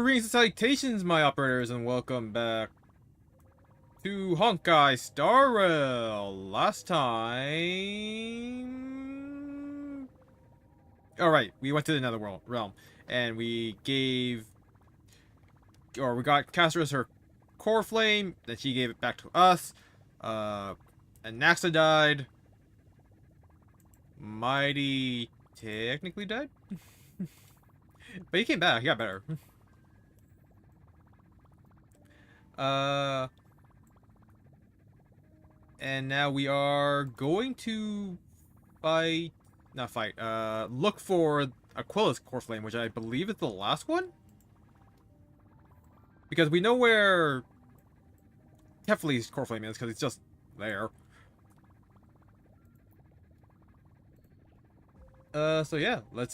Greetings and salutations, my operators, and welcome back to Honkai Star Rail. Last time... Alright, we went to another realm, and we got Casterus her core flame, then she gave it back to us, and Naxa died. Mighty technically died? But he came back, he got better. And now we are going to look for Aquila's core flame, which I believe is the last one? Because we know where Kefli's core flame is, because it's just there. So yeah, let's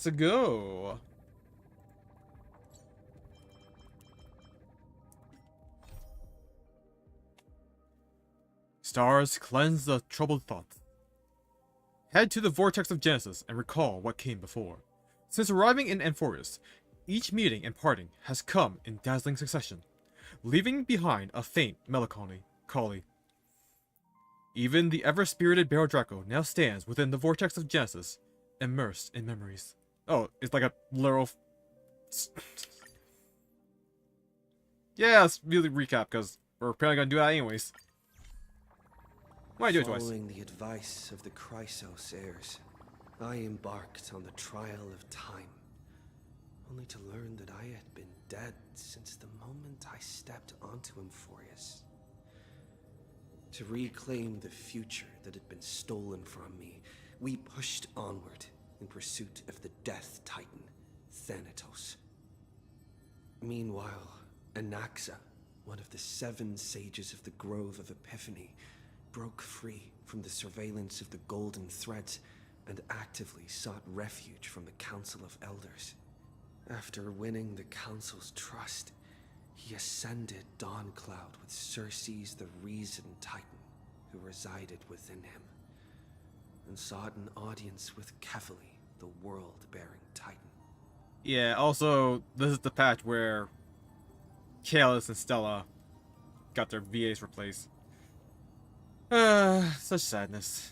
go. Stars, cleanse the troubled thoughts. Head to the vortex of Genesis and recall what came before. Since arriving in Amphorius, each meeting and parting has come in dazzling succession, leaving behind a faint melancholy. Even the ever-spirited Baron Draco now stands within the vortex of Genesis, immersed in memories. Oh, it's like a literal... Yeah, let's really recap, because we're probably gonna do that anyways. Why do it twice? Following the advice of the Chrysos heirs, I embarked on the trial of time, only to learn that I had been dead since the moment I stepped onto Amphorius. To reclaim the future that had been stolen from me, we pushed onward in pursuit of the Death Titan, Thanatos. Meanwhile, Anaxa, one of the 7 sages of the Grove of Epiphany, broke free from the surveillance of the Golden Threads and actively sought refuge from the Council of Elders. After winning the Council's trust, he ascended Dawncloud with Circe's the Reason Titan, who resided within him, and sought an audience with Kefli, the world-bearing Titan. Yeah, also, this is the patch where Kaelis and Stella got their VAs replaced. Such sadness.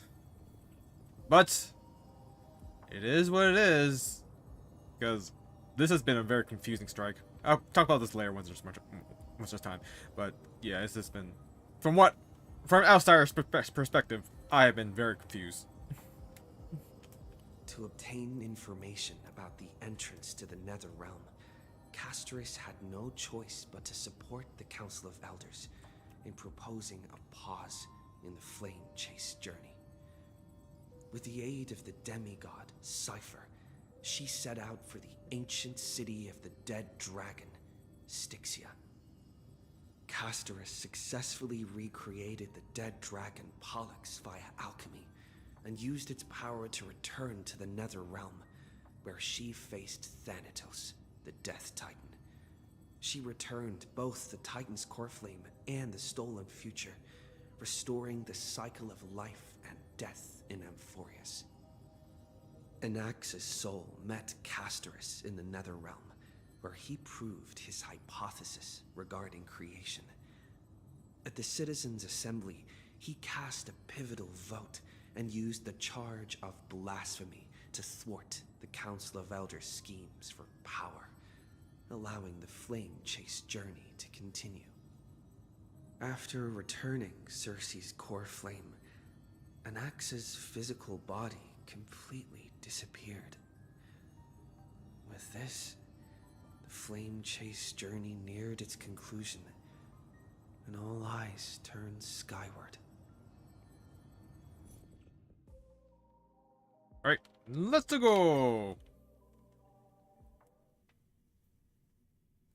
But it is what it is, because this has been a very confusing strike. I'll talk about this later once there's much time. But yeah, it's just been, from outsider's perspective, I have been very confused. To obtain information about the entrance to the Nether Realm, Casterus had no choice but to support the Council of Elders in proposing a pause in the flame chase journey. With the aid of the demigod Cypher, she set out for the ancient city of the dead dragon, Styxia. Casterus successfully recreated the dead dragon Pollux via alchemy, and used its power to return to the Nether Realm, where she faced Thanatos, the Death Titan. She returned both the Titan's core flame and the stolen future, restoring the cycle of life and death in Amphorius. Anaxa's soul met Casterus in the Nether Realm, where he proved his hypothesis regarding creation. At the Citizens' Assembly, he cast a pivotal vote and used the charge of blasphemy to thwart the Council of Elders' schemes for power, allowing the flame chase journey to continue. After returning Circe's core flame, Anaxa's physical body completely disappeared. With this, the flame chase journey neared its conclusion, and all eyes turned skyward. Alright, let's go!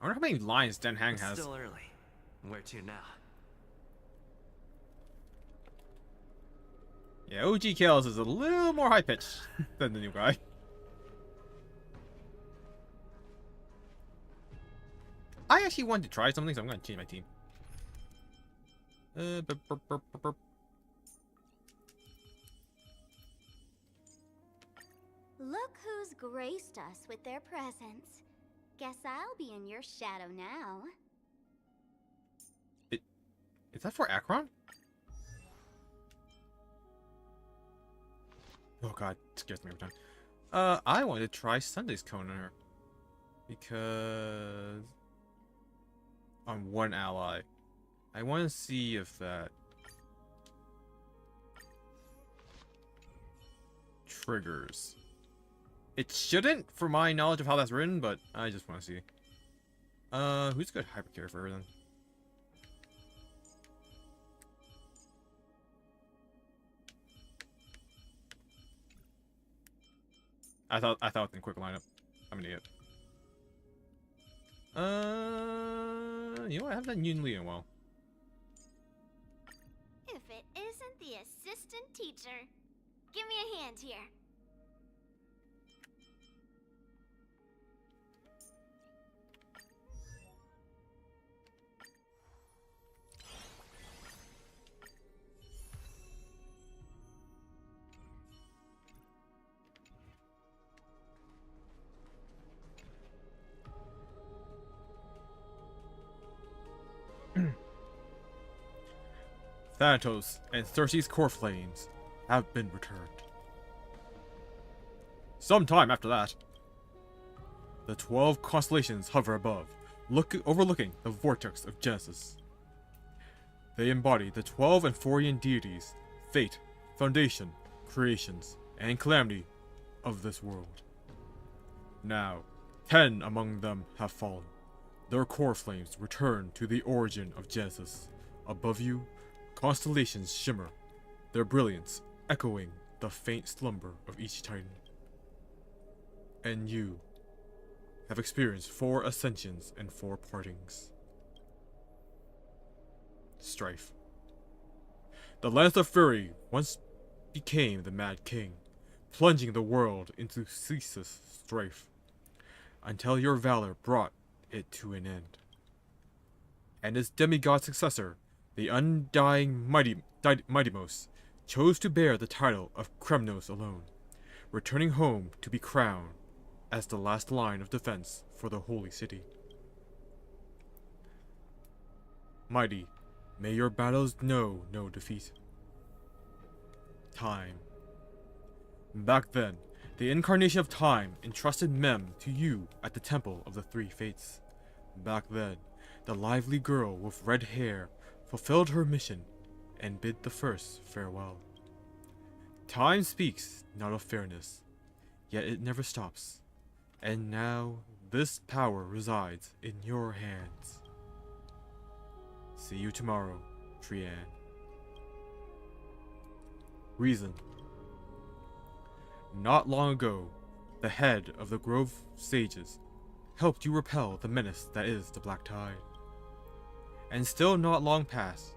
I wonder how many lines Den Hang has. Still early. Where to now? Yeah, OG Kaelis is a little more high-pitched than the new guy. I actually wanted to try something, so I'm going to change my team. Look who's graced us with their presence. Guess I'll be in your shadow now. Is that for Akron? Oh god, it scares me every time. I wanted to try Sunday's cone on her. Because... on one ally. I want to see if that... triggers. It shouldn't, for my knowledge of how that's written, but I just want to see. Who's a good hypercare for her then? I thought in quick lineup. I'm an idiot. You know what? I haven't done Yun Li in a while. If it isn't the assistant teacher, give me a hand here. Thanatos and Cersei's core flames have been returned. Sometime after that, the 12 constellations hover above, overlooking the vortex of Genesis. They embody the 12 Amphorian deities, fate, foundation, creations, and calamity of this world. Now, 10 among them have fallen. Their core flames return to the origin of Genesis. Above you, constellations shimmer, their brilliance echoing the faint slumber of each titan. And you have experienced 4 ascensions and 4 partings. Strife. The Lance of Fury once became the Mad King, plunging the world into ceaseless strife, until your valor brought it to an end. And its demigod successor, the undying Mightimos, chose to bear the title of Kremnos alone, returning home to be crowned as the last line of defense for the Holy City. Mighty, may your battles know no defeat. Time. Back then, the incarnation of Time entrusted Mem to you at the Temple of the Three Fates. Back then, the lively girl with red hair fulfilled her mission and bid the first farewell. Time speaks not of fairness, yet it never stops. And now, this power resides in your hands. See you tomorrow, Trian. Reason. Not long ago, the head of the Grove Sages helped you repel the menace that is the Black Tide. And still not long past,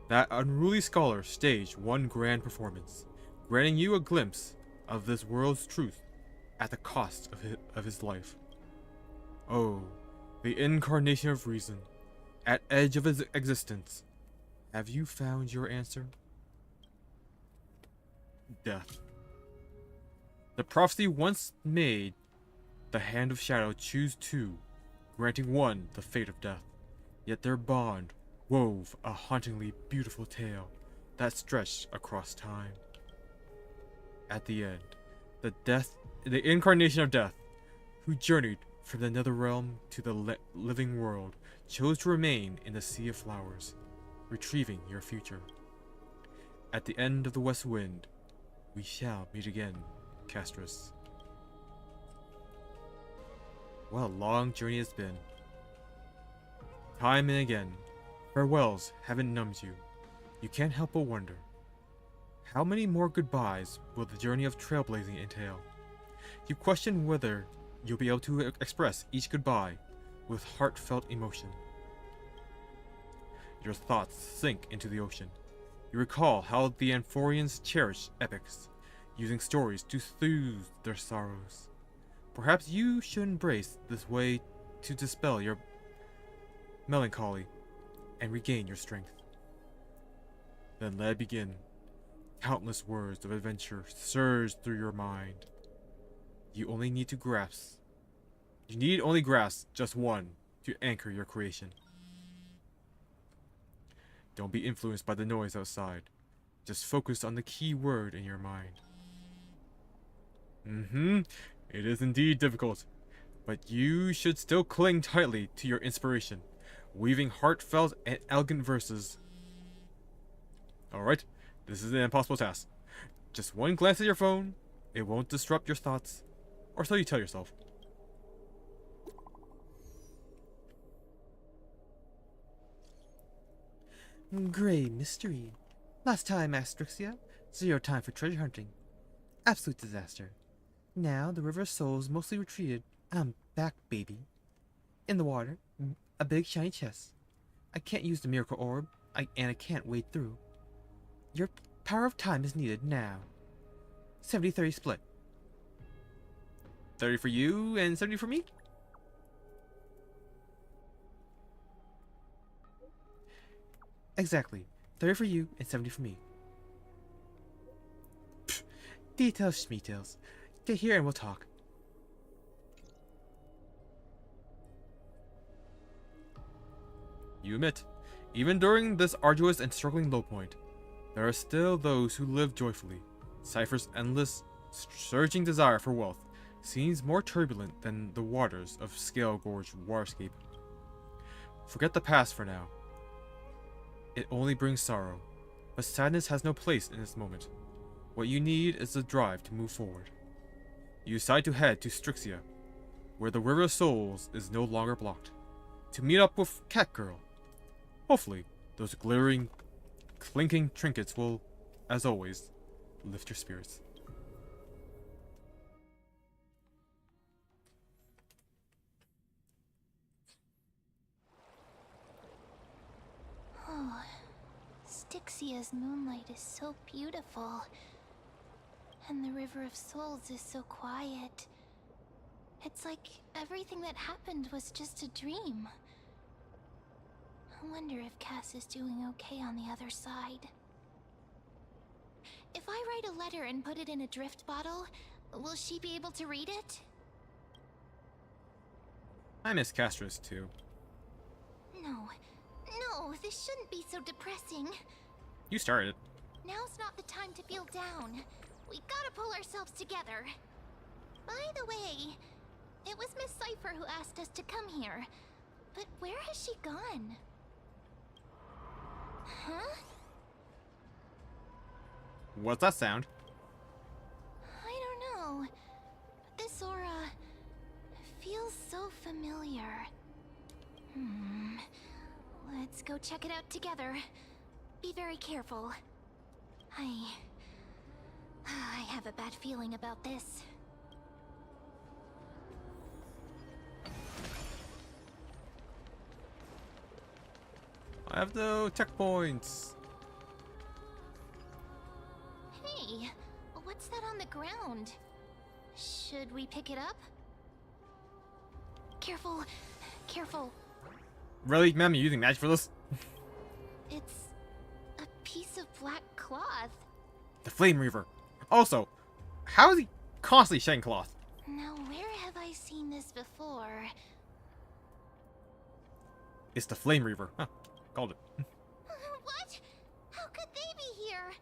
that unruly scholar staged one grand performance, granting you a glimpse of this world's truth at the cost of his life. Oh, the incarnation of reason, at edge of his existence, have you found your answer? Death. The prophecy once made the Hand of Shadow choose 2, granting one the fate of death. Yet their bond wove a hauntingly beautiful tale that stretched across time. At the end, the incarnation of death, who journeyed from the nether realm to the living world, chose to remain in the Sea of Flowers, retrieving your future. At the end of the West Wind, we shall meet again, Castris. What a long journey it's been. Time and again, farewells haven't numbed you. You can't help but wonder, how many more goodbyes will the journey of trailblazing entail? You question whether you'll be able to express each goodbye with heartfelt emotion. Your thoughts sink into the ocean. You recall how the Amphorians cherished epics, using stories to soothe their sorrows. Perhaps you should embrace this way to dispel your melancholy and regain your strength. Then let it begin. Countless words of adventure surge through your mind. You only need to grasp You need only grasp just one to anchor your creation. Don't be influenced by the noise outside. Just focus on the key word in your mind. It is indeed difficult, but you should still cling tightly to your inspiration, weaving heartfelt and elegant verses. Alright, this is an impossible task. Just one glance at your phone, it won't disrupt your thoughts, or so you tell yourself. Great mystery. Last time, Astrixia, 0 time for treasure hunting. Absolute disaster. Now the River of Souls mostly retreated. I'm back, baby. In the water, a big shiny chest. I can't use the miracle orb, and I can't wade through. Your power of time is needed now. 70-30 split. 30 for you and 70 for me? Exactly. 30 for you and 70 for me. Pfft, details schmeetails. Get here and we'll talk. You admit, even during this arduous and struggling low point, there are still those who live joyfully. Cypher's endless, surging desire for wealth seems more turbulent than the waters of Scale Gorge waterscape. Forget the past for now. It only brings sorrow, but sadness has no place in this moment. What you need is the drive to move forward. You decide to head to Strixia, where the River of Souls is no longer blocked, to meet up with Cat Girl. Hopefully, those glittering, clinking trinkets will, as always, lift your spirits. Oh, Styxia's moonlight is so beautiful. And the River of Souls is so quiet. It's like everything that happened was just a dream. I wonder if Cass is doing okay on the other side. If I write a letter and put it in a drift bottle, will she be able to read it? I miss Castris too. No, this shouldn't be so depressing. You started. Now's not the time to feel down. We gotta pull ourselves together. By the way, it was Miss Cypher who asked us to come here. But where has she gone? Huh? What's that sound? I don't know. But this aura feels so familiar. Let's go check it out together. Be very careful. I have a bad feeling about this. I have no checkpoints. Hey, what's that on the ground? Should we pick it up? Careful, careful. Really, ma'am? You using magic for this? It's a piece of black cloth. The Flame Reaver. Also, how is he constantly shedding cloth? Now, where have I seen this before? It's the Flame Reaver. Huh, called it. What? How could they be here?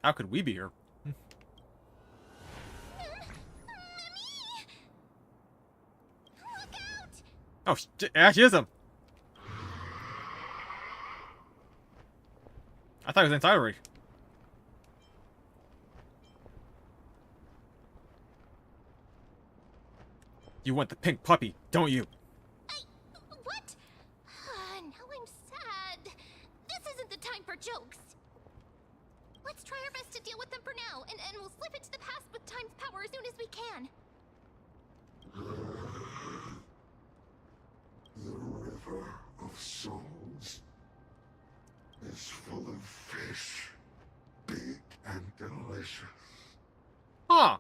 How could we be here? Mummy! Look out! Oh, yeah, she is him. I thought he was inside already. You want the pink puppy, don't you? What? Now I'm sad. This isn't the time for jokes. Let's try our best to deal with them for now, and we'll slip into the past with time's power as soon as we can. The River of Souls is full of fish, big and delicious. Huh.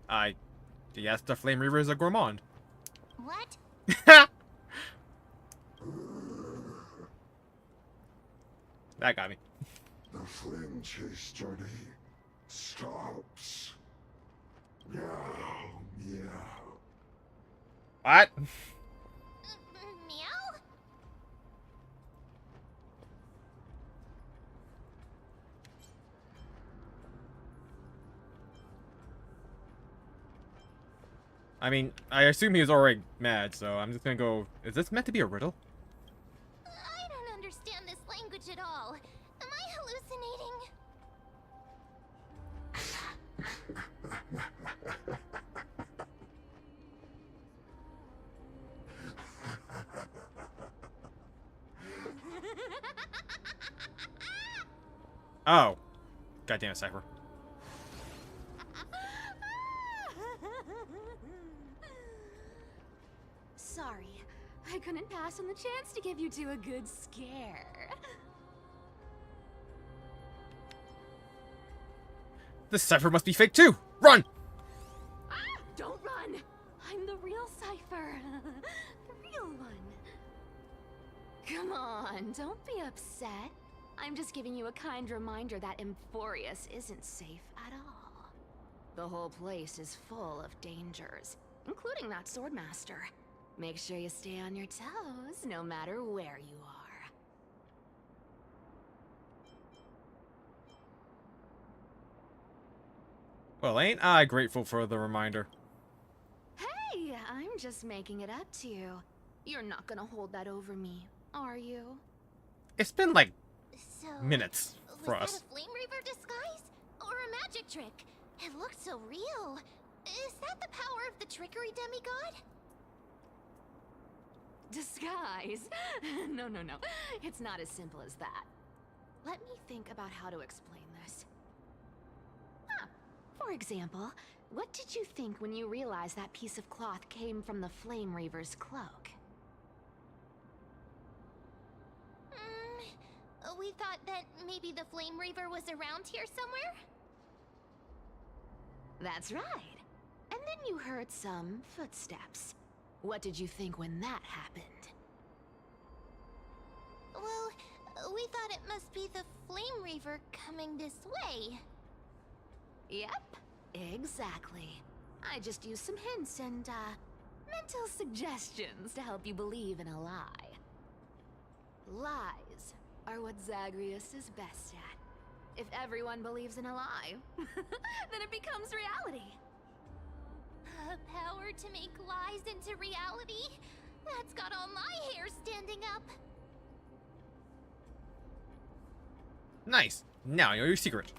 I guess the Flame Reaver is a gourmand. What? That got me. The flame chase journey stops. Meow, meow. What? Meow? I mean, I assume he was already mad, so I'm just gonna go... Is this meant to be a riddle? I don't understand this language at all. Am I hallucinating? Oh. Goddamn, Cypher. Sorry, I couldn't pass on the chance to give you two a good scare. This Cypher must be fake too! Run! Don't run! I'm the real Cypher. The real one. Come on, don't be upset. I'm just giving you a kind reminder that Emphorius isn't safe at all. The whole place is full of dangers, including that Swordmaster. Make sure you stay on your toes, no matter where you are. Well, ain't I grateful for the reminder. Hey, I'm just making it up to you. You're not gonna hold that over me, are you? It's been like So, minutes for was us. that a Flame Reaver disguise? Or a magic trick? It looked so real. Is that the power of the trickery demigod? Disguise? No. It's not as simple as that. Let me think about how to explain this. For example, what did you think when you realized that piece of cloth came from the Flame Reaver's cloak? We thought that maybe the Flame Reaver was around here somewhere? That's right. And then you heard some footsteps. What did you think when that happened? Well, we thought it must be the Flame Reaver coming this way. Yep, exactly. I just used some hints and, mental suggestions to help you believe in a lie. Lies are what Zagreus is best at. If everyone believes in a lie, then it becomes reality. Power to make lies into reality? That's got all my hair standing up. Nice. Now you know your secret.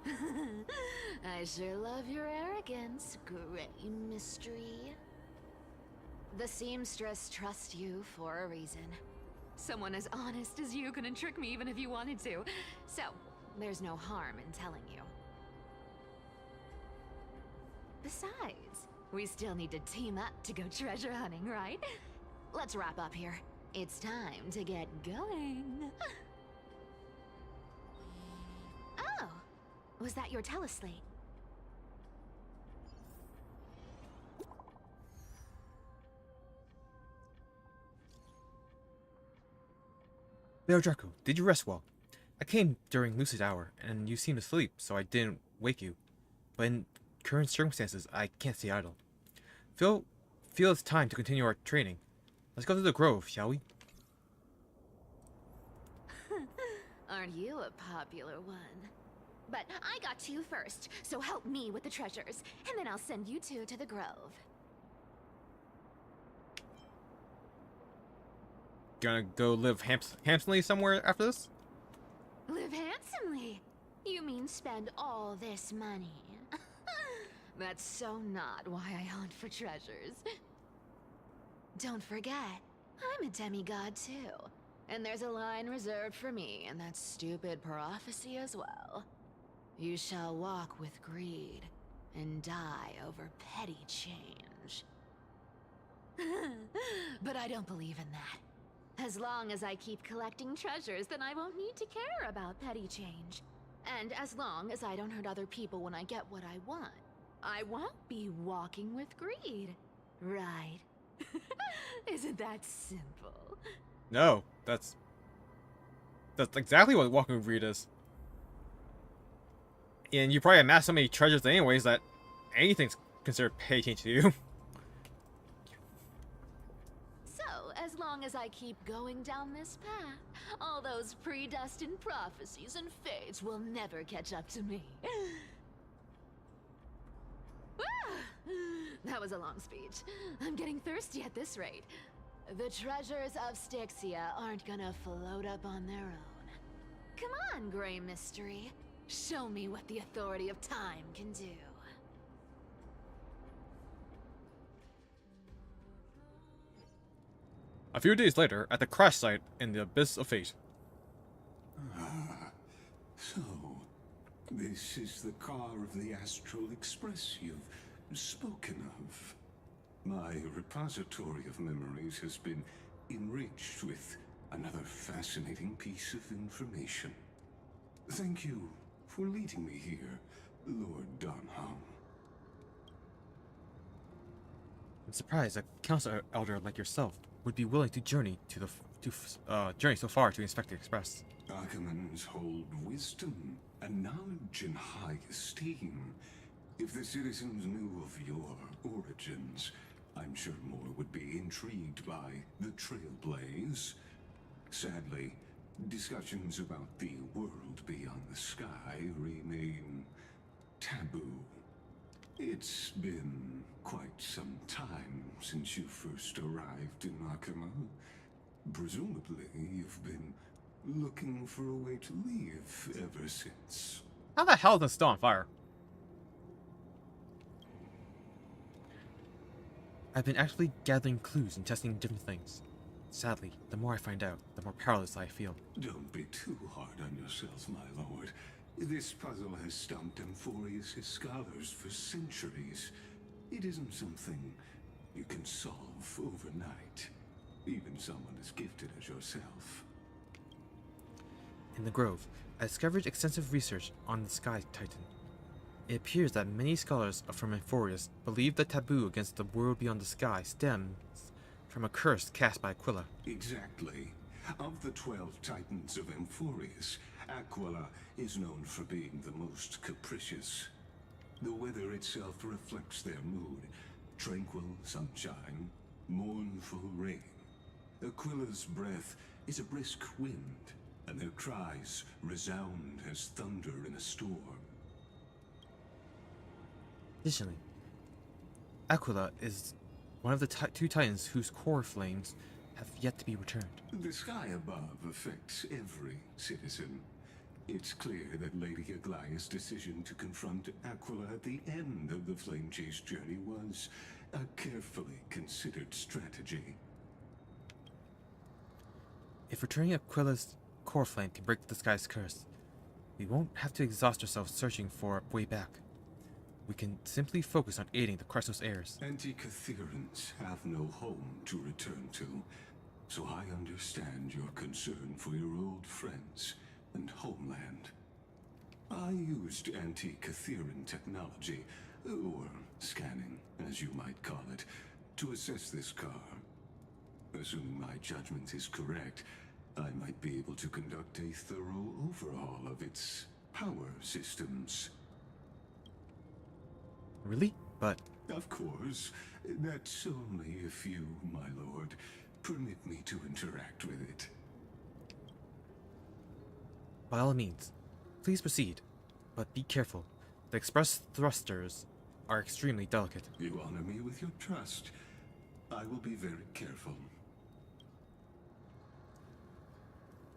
I sure love your arrogance, Gray Mystery. The seamstress trusts you for a reason. Someone as honest as you couldn't trick me even if you wanted to. So, there's no harm in telling you. Besides, we still need to team up to go treasure hunting, right? Let's wrap up here. It's time to get going. Oh, was that your teleslate? Bear Draco, did you rest well? I came during lucid hour, and you seemed asleep, so I didn't wake you. But in current circumstances, I can't stay idle. Feel it's time to continue our training. Let's go to the grove, shall we? Aren't you a popular one? But I got two first, so help me with the treasures, and then I'll send you two to the grove. Gonna go live handsomely somewhere after this? Live handsomely? You mean spend all this money? That's so not why I hunt for treasures. Don't forget, I'm a demigod too. And there's a line reserved for me in that stupid prophecy as well. You shall walk with greed and die over petty change. But I don't believe in that. As long as I keep collecting treasures, then I won't need to care about petty change. And as long as I don't hurt other people when I get what I want, I won't be walking with greed. Right? Isn't that simple? No, that's exactly what walking with greed is. And you probably amass so many treasures anyways that anything's considered pay change to you. long as I keep going down this path, all those predestined prophecies and fates will never catch up to me. That was a long speech. I'm getting thirsty at this rate. The treasures of Styxia aren't gonna float up on their own. Come on, Grey Mystery. Show me what the authority of time can do. A few days later, at the crash site in the Abyss of Fate. So, this is the car of the Astral Express you've spoken of. My repository of memories has been enriched with another fascinating piece of information. Thank you for leading me here, Lord Donham. I'm surprised a council elder like yourself would be willing to journey journey so far to inspect the Express. Ackermans hold wisdom and knowledge in high esteem. If the citizens knew of your origins, I'm sure more would be intrigued by the Trailblaze. Sadly, discussions about the world beyond the sky remain taboo. It's been quite some time since you first arrived in Akama. Presumably, you've been looking for a way to leave ever since. How the hell is this still on fire? I've been actively gathering clues and testing different things. Sadly, the more I find out, the more powerless I feel. Don't be too hard on yourself, my lord. This puzzle has stumped Amphorius' scholars for centuries. It isn't something you can solve overnight. Even someone as gifted as yourself. In the Grove, I discovered extensive research on the Sky Titan. It appears that many scholars from Amphorius believe the taboo against the world beyond the sky stems from a curse cast by Aquila. Exactly. Of the 12 Titans of Amphorius, Aquila is known for being the most capricious. The weather itself reflects their mood. Tranquil sunshine, mournful rain. Aquila's breath is a brisk wind, and their cries resound as thunder in a storm. Additionally, Aquila is one of the two titans whose core flames have yet to be returned. The sky above affects every citizen. It's clear that Lady Aglaya's decision to confront Aquila at the end of the Flame Chase journey was a carefully considered strategy. If returning Aquila's core flame can break the sky's curse, we won't have to exhaust ourselves searching for a way back. We can simply focus on aiding the Chrysos heirs. Anti-Catherians have no home to return to, so I understand your concern for your old friends and homeland. I used anti-Catherian technology, or scanning, as you might call it, to assess this car. Assuming my judgment is correct, I might be able to conduct a thorough overhaul of its power systems. Really? But Of course. That's only if you, my lord, permit me to interact with it. by all means, please proceed. But be careful. The express thrusters are extremely delicate. You honor me with your trust. I will be very careful.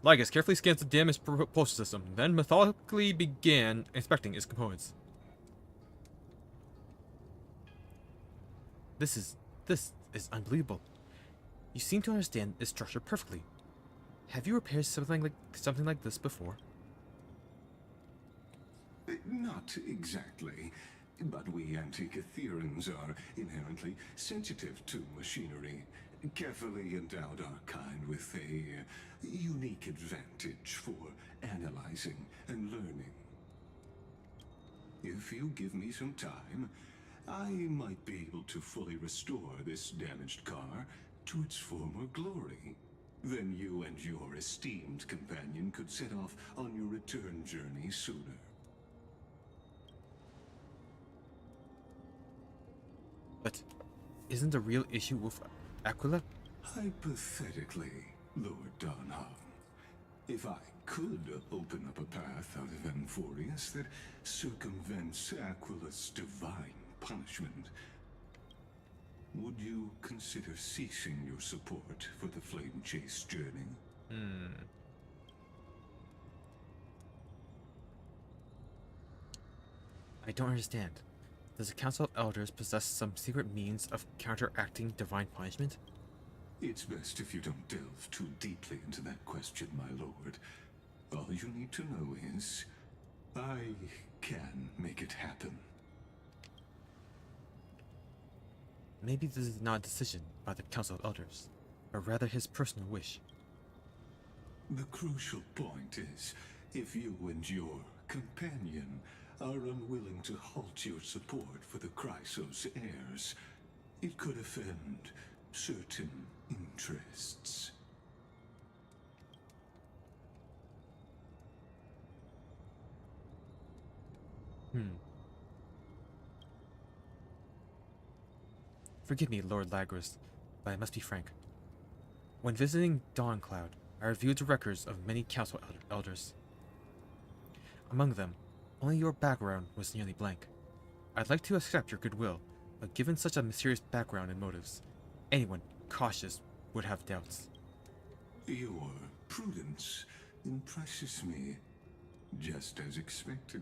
Lygus carefully scans the damaged propulsion system, then methodically began inspecting its components. This is unbelievable. You seem to understand its structure perfectly. Have you repaired something like this before? Not exactly, but we Anti-Catherians are inherently sensitive to machinery. Carefully endowed our kind with a unique advantage for analyzing and learning. If you give me some time, I might be able to fully restore this damaged car to its former glory. Then you and your esteemed companion could set off on your return journey sooner. But isn't the real issue with Aquila? Hypothetically, Lord Donham, if I could open up a path out of Amphorius that circumvents Aquila's divine punishment, would you consider ceasing your support for the Flame Chase journey? I don't understand. Does the Council of Elders possess some secret means of counteracting divine punishment? It's best if you don't delve too deeply into that question, my lord. All you need to know is, I can make it happen. Maybe this is not a decision by the Council of Elders, but rather his personal wish. The crucial point is, if you and your companion are unwilling to halt your support for the Chrysos heirs, it could offend certain interests. Forgive me, Lord Lagros, but I must be frank. When visiting Dawncloud, I reviewed the records of many council elders. Among them, only your background was nearly blank. I'd like to accept your goodwill, but given such a mysterious background and motives, anyone cautious would have doubts. Your prudence impresses me, just as expected.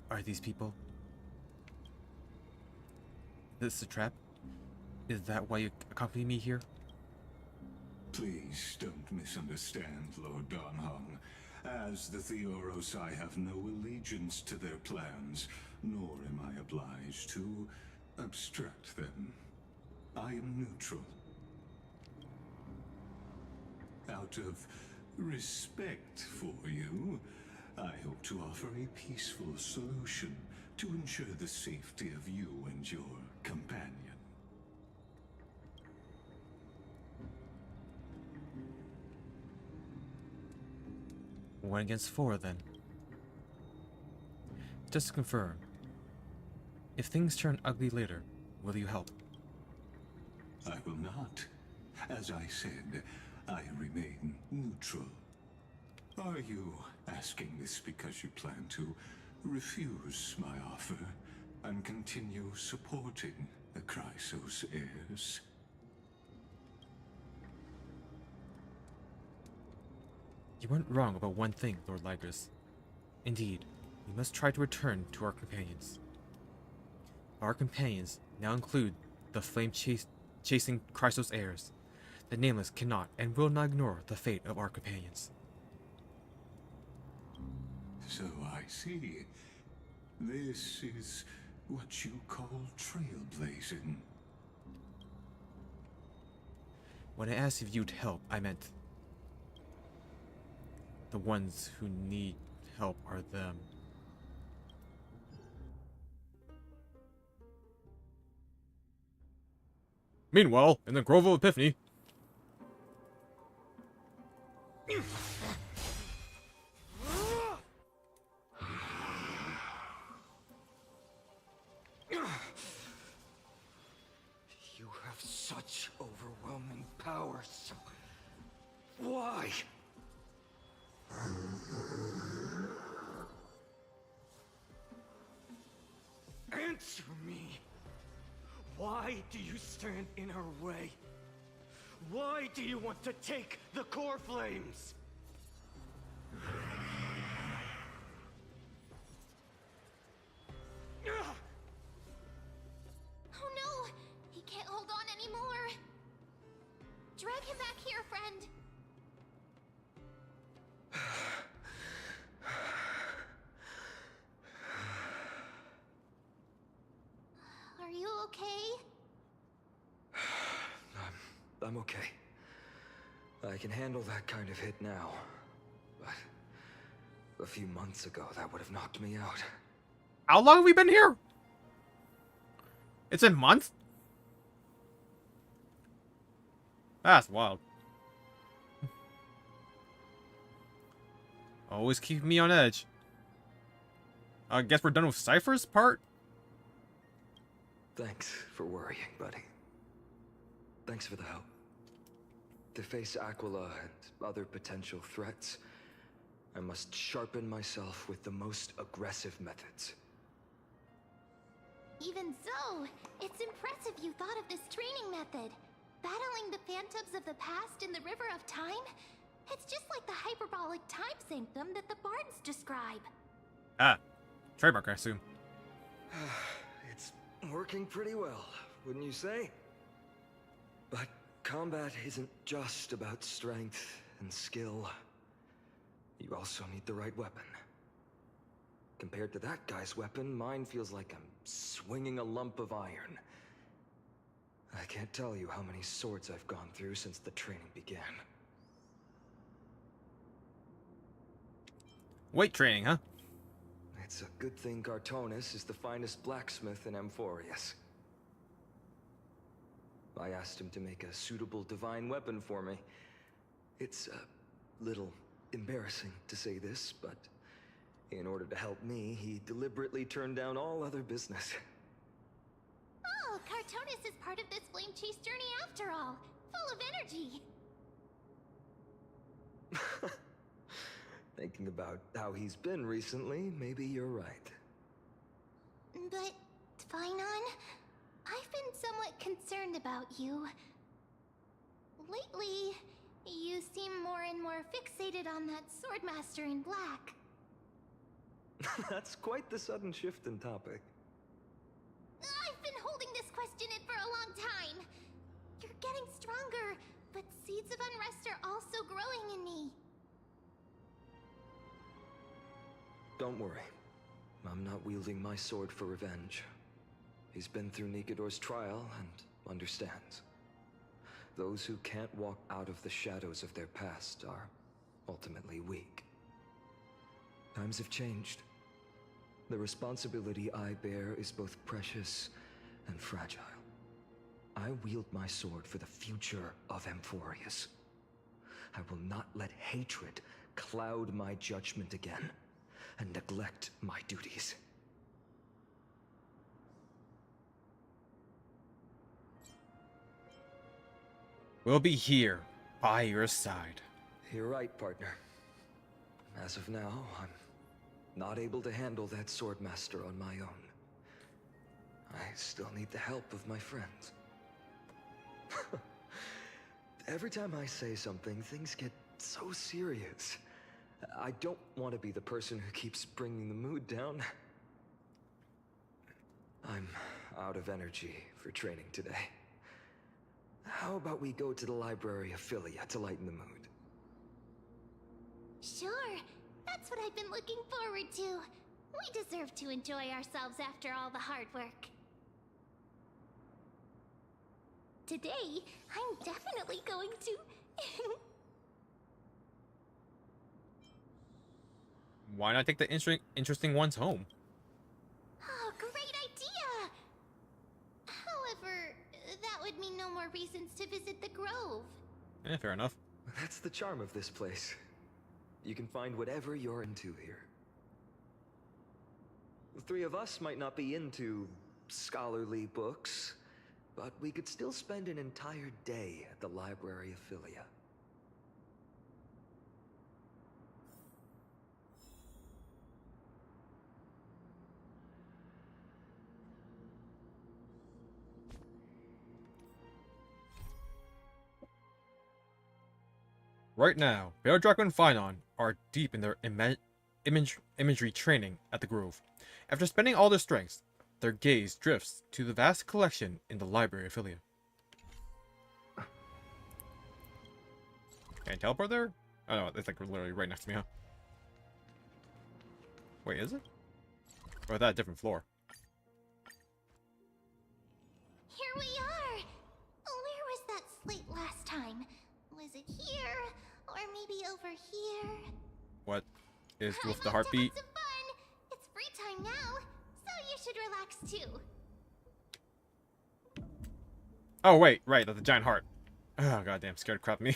Are these people? This a trap? Is that why you accompany me here? Please don't misunderstand, Lord Donham. As the Theoros, I have no allegiance to their plans, nor am I obliged to obstruct them. I am neutral. Out of respect for you, I hope to offer a peaceful solution to ensure the safety of you and your companion. One against four, then. Just to confirm, if things turn ugly later, will you help? I will not. As I said, I remain neutral. Are you asking this because you plan to refuse my offer and continue supporting the Chrysos heirs? You weren't wrong about one thing, Lord Lagros. Indeed, we must try to return to our companions. Our companions now include the flame-chasing Chrysos heirs. The Nameless cannot and will not ignore the fate of our companions. So I see. This is what you call trailblazing. When I asked if you'd help, I meant the ones who need help are them. Meanwhile, in the Grove of Epiphany, You have such overwhelming power, so why? Answer me! Why do you stand in her way? Why do you want to take the core flames? Oh no! He can't hold on anymore! Drag him back here, friend! Are you okay? I'm okay. I can handle that kind of hit now. But a few months ago, that would have knocked me out. how long have we been here? It's a month? That's wild. Always keep me on edge. I guess we're done with Cypher's part? Thanks for worrying, buddy. Thanks for the help. To face Aquila and other potential threats, I must sharpen myself with the most aggressive methods. Even so, it's impressive you thought of this training method. Battling the phantoms of the past in the River of Time? It's just like the hyperbolic time sanctum that the bards describe. Ah, trademark, I assume. It's working pretty well, wouldn't you say? But combat isn't just about strength and skill. You also need the right weapon. Compared to that guy's weapon, mine feels like I'm swinging a lump of iron. I can't tell you how many swords I've gone through since the training began. Weight training, huh? It's a good thing Cartonis is the finest blacksmith in Amphorius. I asked him to make a suitable divine weapon for me. It's a little embarrassing to say this, but in order to help me, he deliberately turned down all other business. Oh, Cartonis is part of this flame chase journey after all. Full of energy. Thinking about how he's been recently, maybe you're right. But, Finon, I've been somewhat concerned about you. Lately, you seem more and more fixated on that Swordmaster in black. That's quite the sudden shift in topic. I've been holding this question in for a long time. You're getting stronger, but seeds of unrest are also growing in me. Don't worry. I'm not wielding my sword for revenge. He's been through Nikador's trial and understands. Those who can't walk out of the shadows of their past are ultimately weak. Times have changed. The responsibility I bear is both precious and fragile. I wield my sword for the future of Amphorius. I will not let hatred cloud my judgment again and neglect my duties. We'll be here, by your side. You're right, partner. As of now, I'm not able to handle that Swordmaster on my own. I still need the help of my friends. Every time I say something, things get so serious. I don't want to be the person who keeps bringing the mood down. I'm out of energy for training today. How about we go to the library of Philia to lighten the mood? Sure, that's what I've been looking forward to. We deserve to enjoy ourselves after all the hard work. Today, I'm definitely going to... Why not take the interesting ones home? Oh, great idea! However, that would mean no more reasons to visit the Grove. Fair enough. That's the charm of this place. You can find whatever you're into here. The three of us might not be into scholarly books, but we could still spend an entire day at the library of Philia. Right now, Bear Draco and Finon are deep in their imagery training at the Grove. After spending all their strengths, their gaze drifts to the vast collection in the library of Philia. Can I teleport there? Oh no, it's like literally right next to me, huh? Wait, is it? Or is that a different floor? Here we are! Where was that slate last time? Was it here? Or maybe over here? What is I'm with the off to heartbeat? have some fun! It's free time now, so you should relax too. Oh wait, right, that's a giant heart. Oh goddamn, scared crap of me.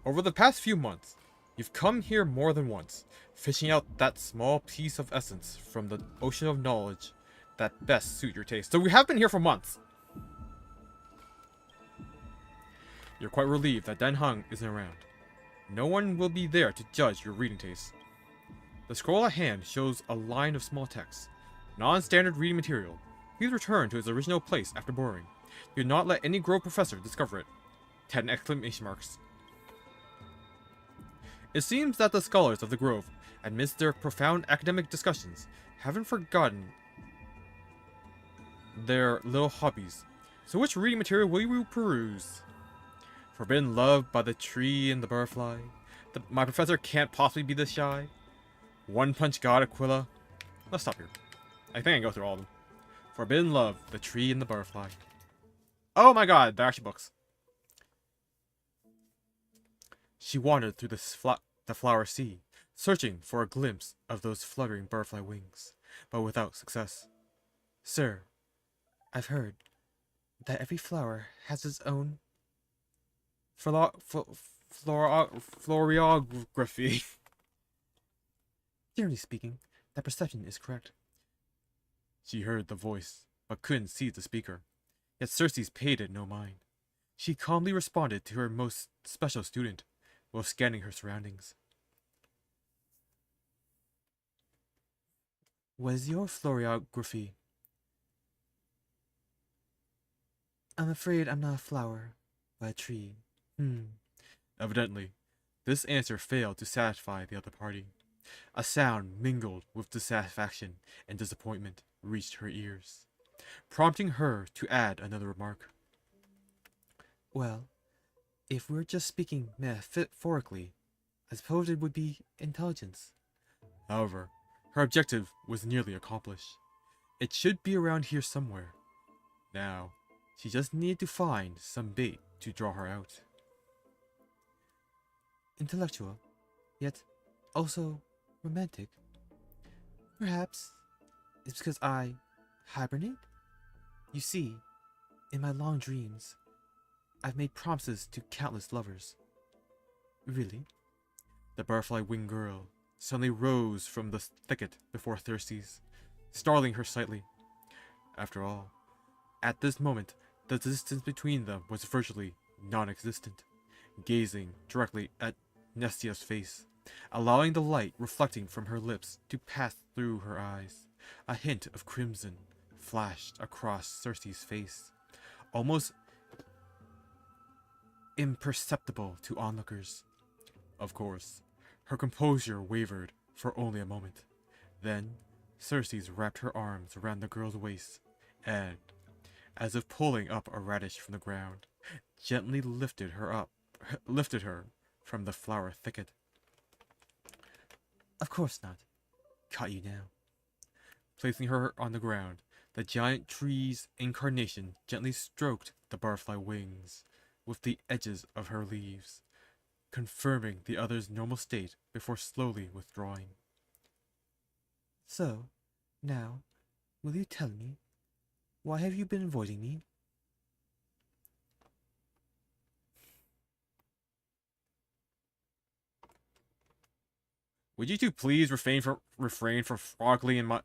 Over the past few months, you've come here more than once, fishing out that small piece of essence from the ocean of knowledge that best suit your taste. So we have been here for months. You're quite relieved that Dan Heng isn't around. No one will be there to judge your reading taste. The scroll at hand shows a line of small text. Non-standard reading material. Please return to its original place after boring. Do not let any Grove professor discover it. 10 exclamation marks. It seems that the scholars of the Grove, amidst their profound academic discussions, haven't forgotten their little hobbies. So which reading material will you peruse? Forbidden Love by the Tree and the Butterfly. My professor can't possibly be this shy. One Punch God Aquila. Let's stop here. I think I can go through all of them. Forbidden Love, The Tree and the Butterfly. Oh my god, they're actually books. She wandered through the flower sea, searching for a glimpse of those fluttering butterfly wings, but without success. Sir, I've heard that every flower has its own Florography. Generally speaking, that perception is correct. She heard the voice, but couldn't see the speaker. Yet Circe paid it no mind. She calmly responded to her most special student, while scanning her surroundings. What is your florography? I'm afraid I'm not a flower, but a tree. Evidently, this answer failed to satisfy the other party. A sound mingled with dissatisfaction and disappointment reached her ears, prompting her to add another remark. Well, if we're just speaking metaphorically, I suppose it would be intelligence. However, her objective was nearly accomplished. It should be around here somewhere. Now, she just needed to find some bait to draw her out. Intellectual, yet also romantic. Perhaps it's because I hibernate? You see, in my long dreams, I've made promises to countless lovers. Really? The butterfly-winged girl suddenly rose from the thicket before Thirsties, startling her slightly. After all, at this moment, the distance between them was virtually non-existent, gazing directly at Nestia's face, allowing the light reflecting from her lips to pass through her eyes. A hint of crimson flashed across Circe's face, almost imperceptible to onlookers. Of course, her composure wavered for only a moment. Then, Circe wrapped her arms around the girl's waist and, as if pulling up a radish from the ground, gently lifted her from the flower thicket. Of course not. Caught you now. Placing her on the ground, the giant tree's incarnation gently stroked the butterfly wings with the edges of her leaves, confirming the other's normal state before slowly withdrawing. So, now, will you tell me, why have you been avoiding me? Would you two please refrain from froggling in my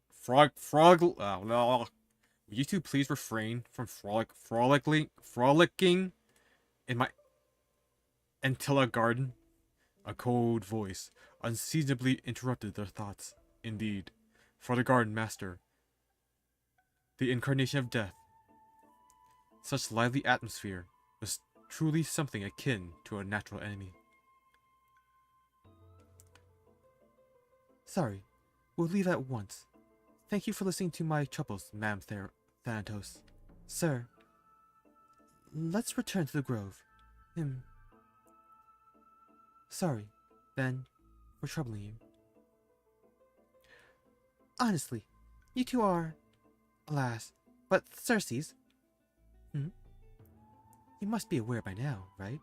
Would you two please refrain from frolicking in my Antilla garden? A cold voice unseasonably interrupted their thoughts. Indeed, for the garden master, the incarnation of death, such lively atmosphere was truly something akin to a natural enemy. Sorry, we'll leave at once. Thank you for listening to my troubles, Ma'am Thanatos. Sir, let's return to the grove. Sorry, Ben, for troubling you. Honestly, you two are, alas, but Circe's. You must be aware by now, right?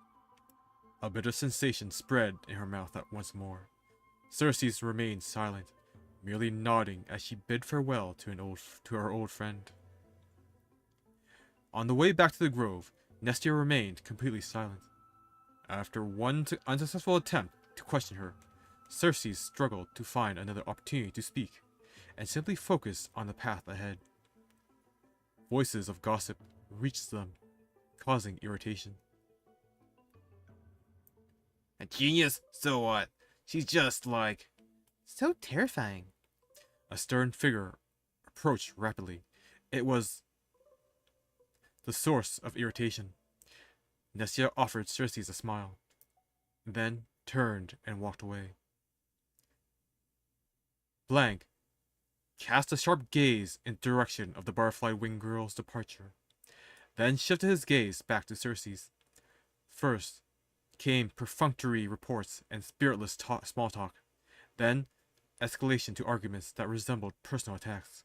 A bitter sensation spread in her mouth at once more. Circe remained silent, merely nodding as she bid farewell to her old friend. On the way back to the grove, Nestia remained completely silent. After one unsuccessful attempt to question her, Cersei struggled to find another opportunity to speak, and simply focus on the path ahead. Voices of gossip reached them, causing irritation. A genius? So what? She's just like... So terrifying. A stern figure approached rapidly. It was the source of irritation. Nessia offered Cersei a smile, then turned and walked away. Blank cast a sharp gaze in the direction of the butterfly-winged girl's departure, then shifted his gaze back to Cersei's. First came perfunctory reports and spiritless small talk, then escalation to arguments that resembled personal attacks.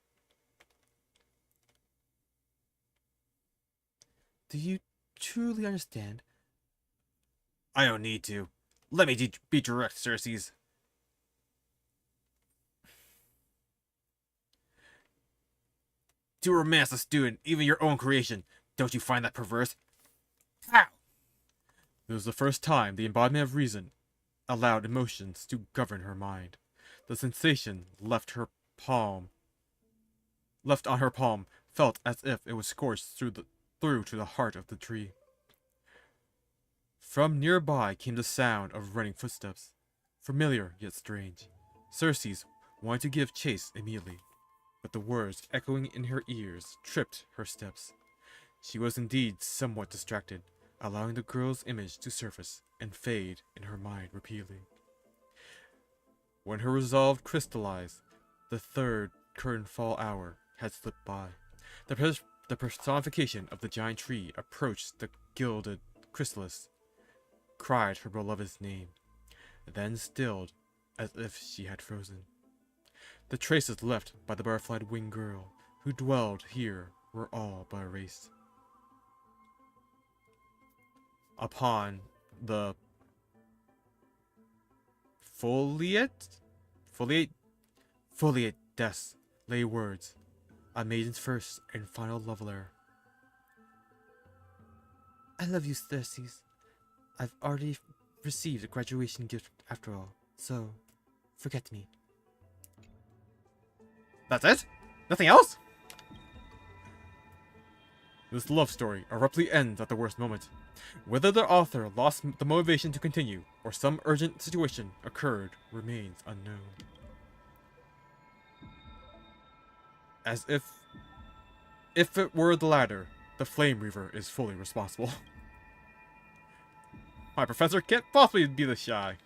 Do you truly understand? I don't need to. Let me be direct, Cersei's. To romance a student, even your own creation, don't you find that perverse? How? It was the first time the embodiment of reason allowed emotions to govern her mind. The sensation left on her palm felt as if it was scorched through to the heart of the tree. From nearby came the sound of running footsteps, familiar yet strange. Cersei's wanted to give chase immediately, but the words echoing in her ears tripped her steps. She was indeed somewhat distracted, allowing the girl's image to surface and fade in her mind repeatedly. When her resolve crystallized, the third curtain fall hour had slipped by. The personification of the giant tree approached the gilded chrysalis, cried her beloved's name, then stilled as if she had frozen. The traces left by the butterfly-winged girl who dwelled here were all but erased. Upon the foliate desk lay words, a maiden's first and final love letter. I love you, Cersei. I've already received a graduation gift after all, so forget me. That's it? Nothing else? This love story abruptly ends at the worst moment. Whether the author lost the motivation to continue, or some urgent situation occurred, remains unknown. As if it were the latter, the Flame Reaver is fully responsible. My professor can't possibly be this shy.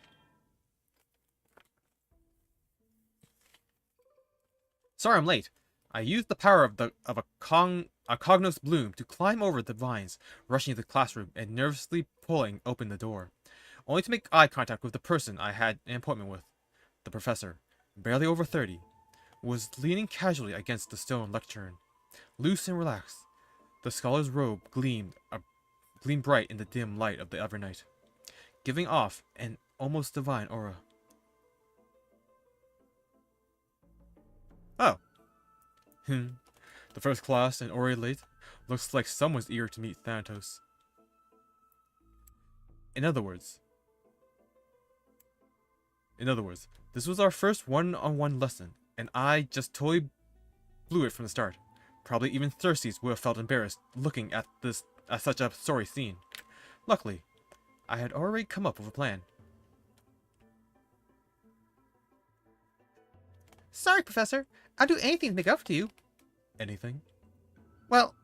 Sorry I'm late. I used the power of a Cognos bloom to climb over the vines, rushing to the classroom and nervously pulling open the door, only to make eye contact with the person I had an appointment with. The professor, barely over 30, was leaning casually against the stone lectern, loose and relaxed. The scholar's robe gleamed bright in the dim light of the evernight, giving off an almost divine aura. Oh. The first class and already late? Looks like someone's eager to meet Thanatos. In other words, this was our first one-on-one lesson, and I just totally blew it from the start. Probably even Cersei would have felt embarrassed looking at such a sorry scene. Luckily, I had already come up with a plan. Sorry, Professor. I'll do anything to make up to you. Anything? Well,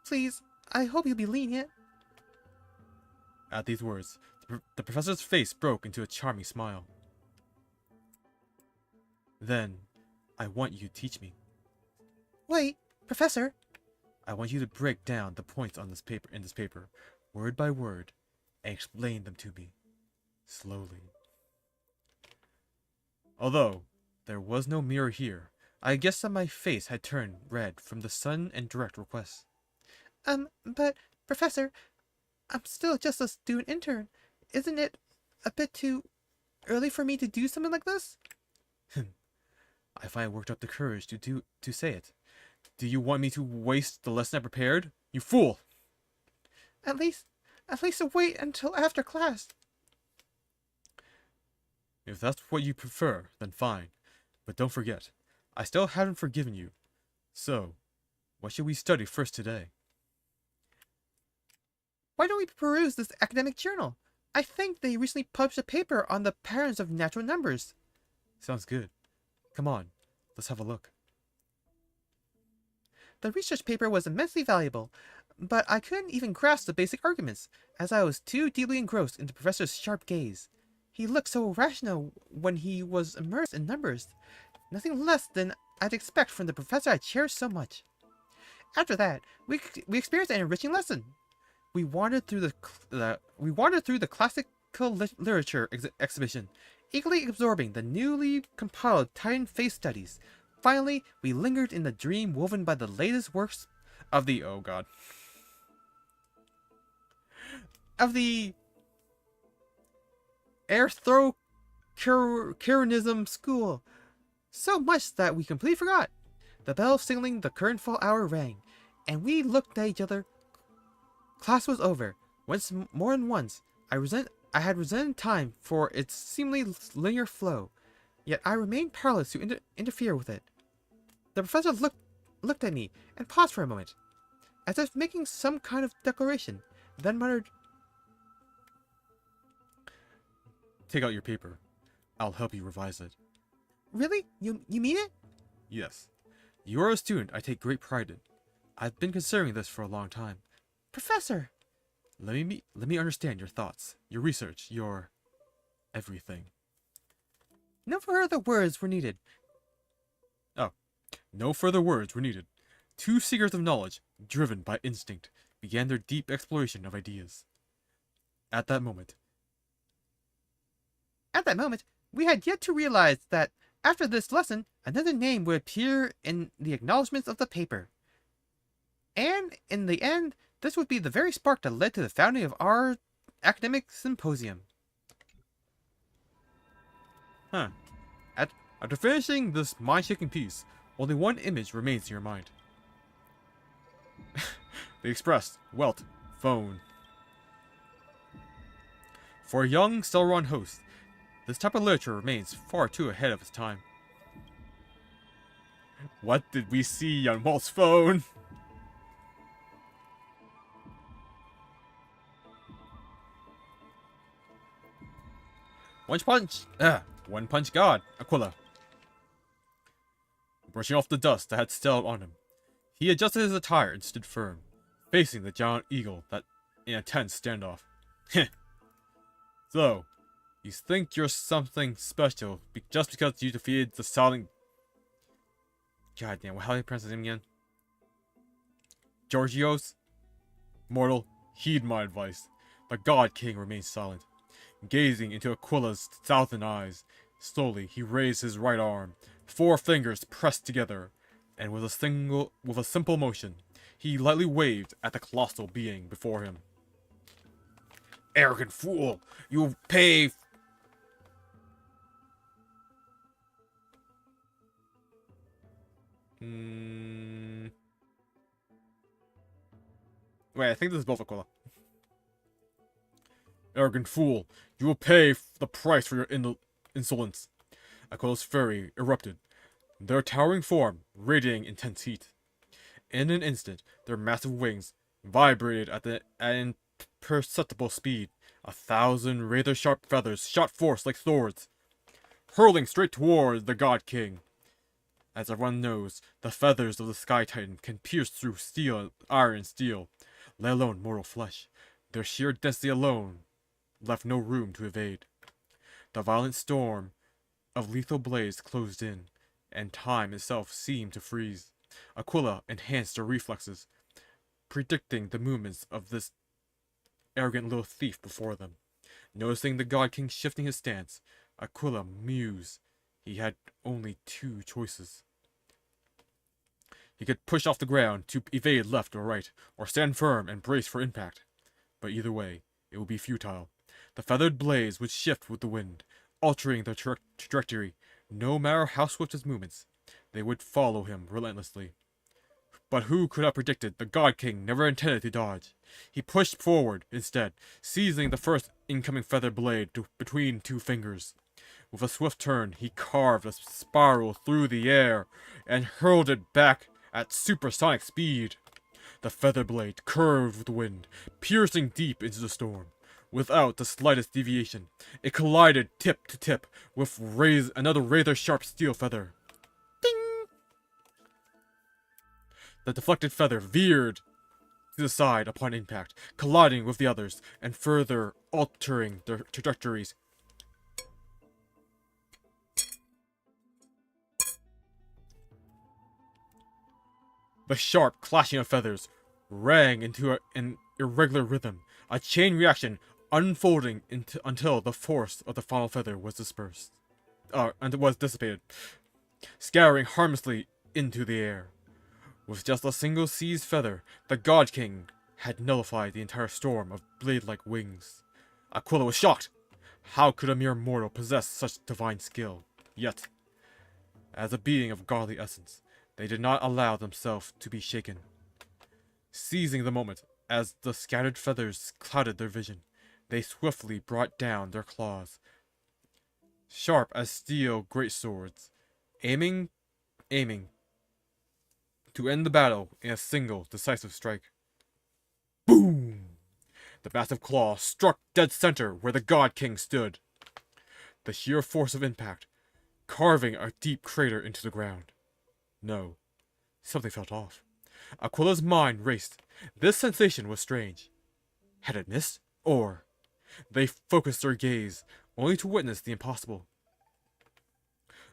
please, I hope you'll be lenient. At these words, the professor's face broke into a charming smile. Then, I want you to teach me. Wait, Professor. I want you to break down the points on this paper, word by word, and explain them to me, slowly. Although there was no mirror here, I guess that my face had turned red from the sudden and direct request. But, Professor, I'm still just a student intern. Isn't it a bit too early for me to do something like this? I finally worked up the courage to say it. Do you want me to waste the lesson I prepared? You fool! At least, At least wait until after class. If that's what you prefer, then fine. But don't forget, I still haven't forgiven you. So, what should we study first today? Why don't we peruse this academic journal? I think they recently published a paper on the patterns of natural numbers. Sounds good. Come on, let's have a look. The research paper was immensely valuable, but I couldn't even grasp the basic arguments, as I was too deeply engrossed in the professor's sharp gaze. He looked so rational when he was immersed in numbers, nothing less than I'd expect from the professor I cherished so much. After that, we experienced an enriching lesson. We wandered through the classical literature exhibition, eagerly absorbing the newly compiled Titan Face studies. Finally, we lingered in the dream woven by the latest works Of the, oh god. of the Aristotelianism school, so much that we completely forgot. The bell signaling the current fall hour rang, and we looked at each other. Class was over. Once more than once, I had resented time for its seemingly linear flow, yet I remained powerless to interfere with it. The professor looked at me and paused for a moment, as if making some kind of declaration, then muttered, Take out your paper. I'll help you revise it. "Really? You mean it?" Yes. You are a student I take great pride in. I've been considering this for a long time. "Professor!" Let me understand your thoughts, your research, your everything. No further words were needed. Oh, no further words were needed. Two seekers of knowledge, driven by instinct, began their deep exploration of ideas. At that moment, We had yet to realize that after this lesson, another name would appear in the acknowledgments of the paper. And in the end, this would be the very spark that led to the founding of our academic symposium. After finishing this mind-shaking piece, only one image remains in your mind. The expressed, wealth, phone. For a young Celeron host, this type of literature remains far too ahead of its time. What did we see on Walt's phone? One punch god, Aquila. Brushing off the dust that had settled on him, he adjusted his attire and stood firm, facing the giant eagle that in a tense standoff. So, you think you're something special just because you defeated the silent... God damn, how do you pronounce his name again? Georgios? Mortal, heed my advice. The God King remained silent, gazing into Aquila's thousand eyes. Slowly, he raised his right arm, 4 fingers pressed together, and with a simple motion, he lightly waved at the colossal being before him. Arrogant fool! You will pay... Wait, I think this is both Aquila. Arrogant fool! You will pay the price for your insolence. Aquila's fury erupted, their towering form radiating intense heat. In an instant, their massive wings vibrated at an imperceptible speed. 1,000 razor-sharp feathers shot forth like swords, hurling straight toward the God King. As everyone knows, the feathers of the Sky Titan can pierce through iron and steel, let alone mortal flesh. Their sheer density alone left no room to evade. The violent storm of lethal blades closed in, and time itself seemed to freeze. Aquila enhanced her reflexes, predicting the movements of this arrogant little thief before them. Noticing the God King shifting his stance, Aquila mused. He had only 2 choices. He could push off the ground to evade left or right, or stand firm and brace for impact. But either way, it would be futile. The feathered blades would shift with the wind, altering their trajectory. No matter how swift his movements, they would follow him relentlessly. But who could have predicted the God King never intended to dodge? He pushed forward, instead, seizing the first incoming feather blade between two fingers. With a swift turn, he carved a spiral through the air and hurled it back at supersonic speed. The feather blade curved with the wind, piercing deep into the storm. Without the slightest deviation, it collided tip to tip with another razor-sharp steel feather. Ding! The deflected feather veered to the side upon impact, colliding with the others and further altering their trajectories. The sharp clashing of feathers rang into an irregular rhythm, a chain reaction unfolding until the force of the final feather was dissipated, scattering harmlessly into the air. With just a single seized feather, the God King had nullified the entire storm of blade-like wings. Aquila was shocked. How could a mere mortal possess such divine skill? Yet, as a being of godly essence, they did not allow themselves to be shaken. Seizing the moment, as the scattered feathers clouded their vision, they swiftly brought down their claws, sharp as steel greatswords, aiming to end the battle in a single decisive strike. Boom! The massive claw struck dead center where the God King stood. The sheer force of impact, carving a deep crater into the ground. No, something felt off. Aquila's mind raced. This sensation was strange. Had it missed? Or... They focused their gaze, only to witness the impossible.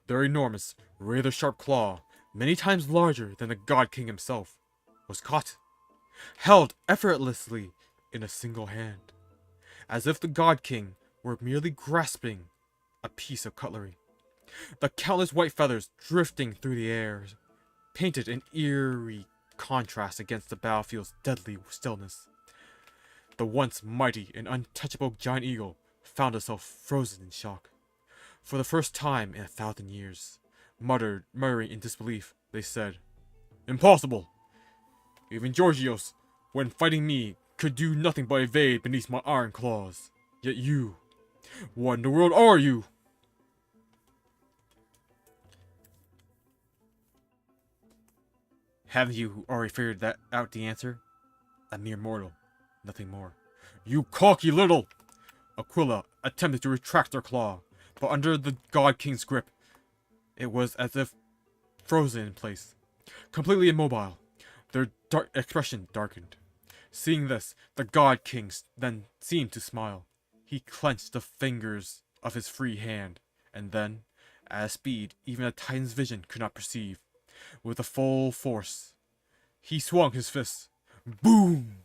Their enormous, razor-sharp claw, many times larger than the God King himself, was caught, held effortlessly in a single hand, as if the God King were merely grasping a piece of cutlery. The countless white feathers drifting through the air painted an eerie contrast against the battlefield's deadly stillness. The once mighty and untouchable giant eagle found itself frozen in shock. For the first time in 1,000 years, muttering in disbelief, they said, "Impossible! Even Georgios, when fighting me, could do nothing but evade beneath my iron claws. Yet you, what in the world are you?" Haven't you already figured out the answer? A mere mortal, nothing more. You cocky little! Aquila attempted to retract her claw, but under the God King's grip, it was as if frozen in place, completely immobile. Their expression darkened. Seeing this, the God King then seemed to smile. He clenched the fingers of his free hand, and then, at a speed even a Titan's vision could not perceive, with a full force, he swung his fists. Boom!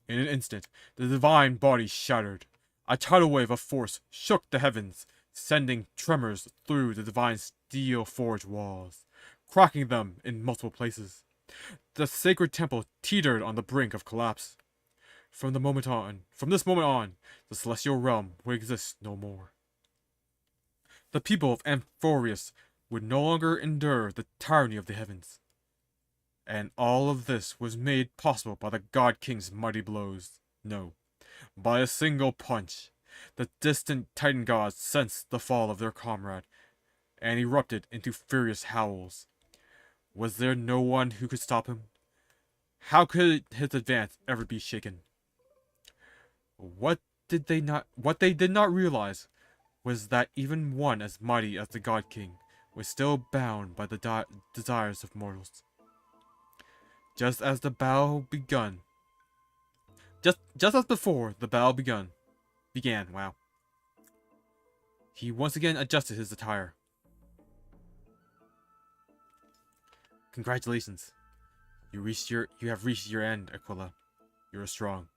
In an instant, the divine body shattered. A tidal wave of force shook the heavens, sending tremors through the divine steel-forged walls, cracking them in multiple places. The sacred temple teetered on the brink of collapse. From this moment on, the celestial realm would exist no more. The people of Amphorius would no longer endure the tyranny of the heavens. And all of this was made possible by the God King's mighty blows. No, by a single punch. The distant Titan gods sensed the fall of their comrade, and erupted into furious howls. Was there no one who could stop him? How could his advance ever be shaken? What they did not realize was that even one as mighty as the God King was still bound by the desires of mortals. Just as the battle begun. Just as before the battle began, wow. He once again adjusted his attire. Congratulations. You have reached your end, Aquila. You are strong.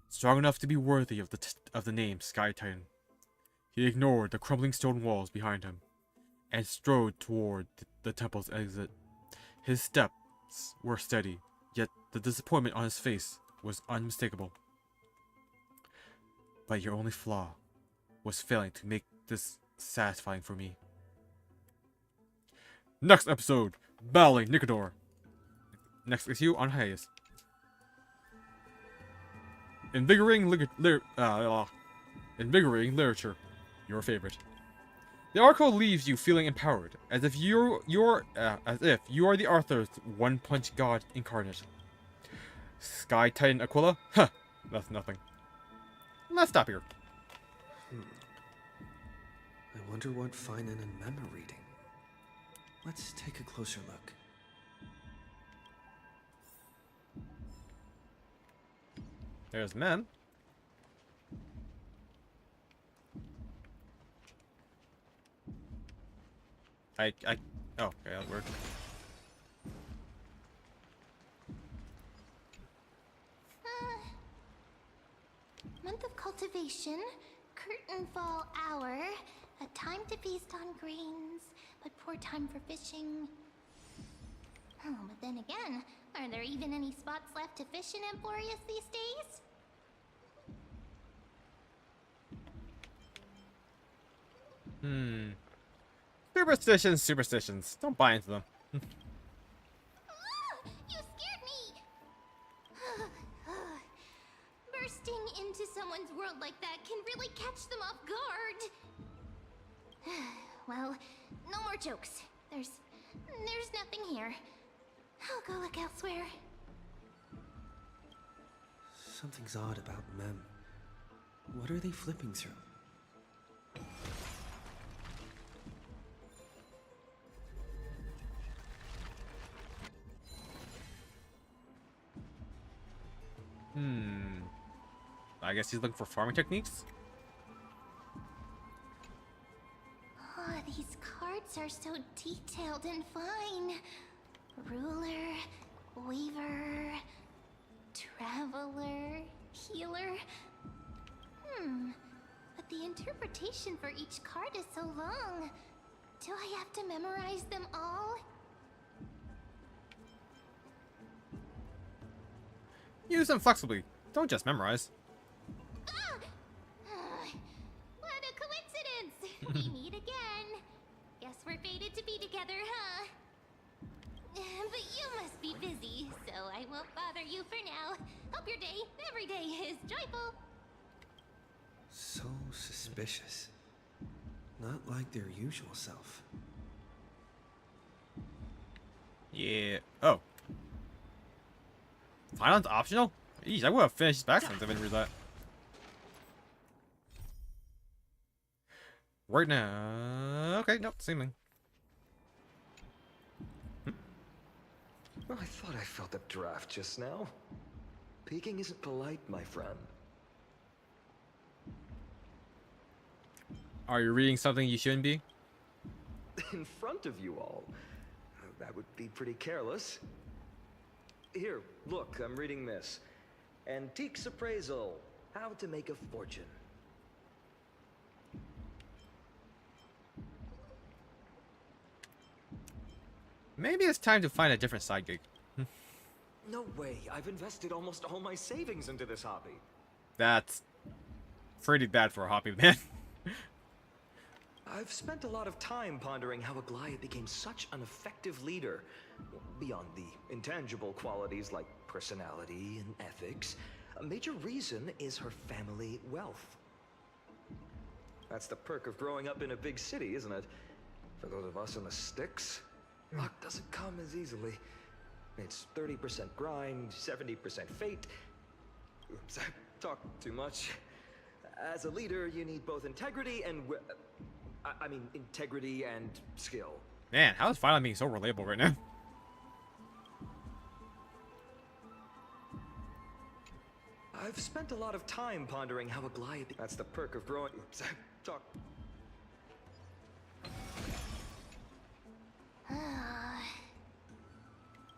Strong enough to be worthy of the name Sky Titan. He ignored the crumbling stone walls behind him, and strode toward the temple's exit. His steps were steady, yet the disappointment on his face was unmistakable. But your only flaw was failing to make this satisfying for me. Next episode, battling Nicodor. Next issue on Haze. Invigorating literature. Your favorite. The article leaves you feeling empowered, as if you are the author's one-punch god incarnate. Sky Titan Aquila? Huh, that's nothing. Let's stop here. I wonder what Finan and Mem are reading. Let's take a closer look. There's Mem. Oh, okay, that worked. Month of cultivation, curtain fall hour, a time to feast on grains, but poor time for fishing. Oh, but then again, are there even any spots left to fish in Amphorius these days? Superstitions. Don't buy into them. Ah, you scared me! Bursting into someone's world like that can really catch them off guard. Well, no more jokes. There's nothing here. I'll go look elsewhere. Something's odd about Mem. What are they flipping through? I guess he's looking for farming techniques? Oh, these cards are so detailed and fine. Ruler, weaver, traveler, healer. But the interpretation for each card is so long. Do I have to memorize them all? Use them flexibly. Don't just memorize. Ah! What a coincidence! We meet again. Guess we're fated to be together, huh? But you must be busy, so I won't bother you for now. Hope your day, every day, is joyful. So suspicious. Not like their usual self. Yeah. Oh. Finance optional? Jeez, I would have finished back since I didn't read that. Right now. Okay, nope, same thing. I thought I felt a draft just now. Peeking isn't polite, my friend. Are you reading something you shouldn't be? In front of you all. That would be pretty careless. Here, look, I'm reading this. Antiques Appraisal. How to Make a Fortune. Maybe it's time to find a different side gig. No way. I've invested almost all my savings into this hobby. That's pretty bad for a hobby, man. I've spent a lot of time pondering how Aglaia became such an effective leader. Beyond the intangible qualities like personality and ethics, a major reason is her family wealth. That's the perk of growing up in a big city, isn't it? For those of us in the sticks, luck doesn't come as easily. It's 30% grind, 70% fate. Oops, I talked too much. As a leader, you need both integrity and integrity and skill. Man, how is Finance being so relatable right now? I've spent a lot of time pondering how Aglaia... That's the perk of growing... Oops, I talk...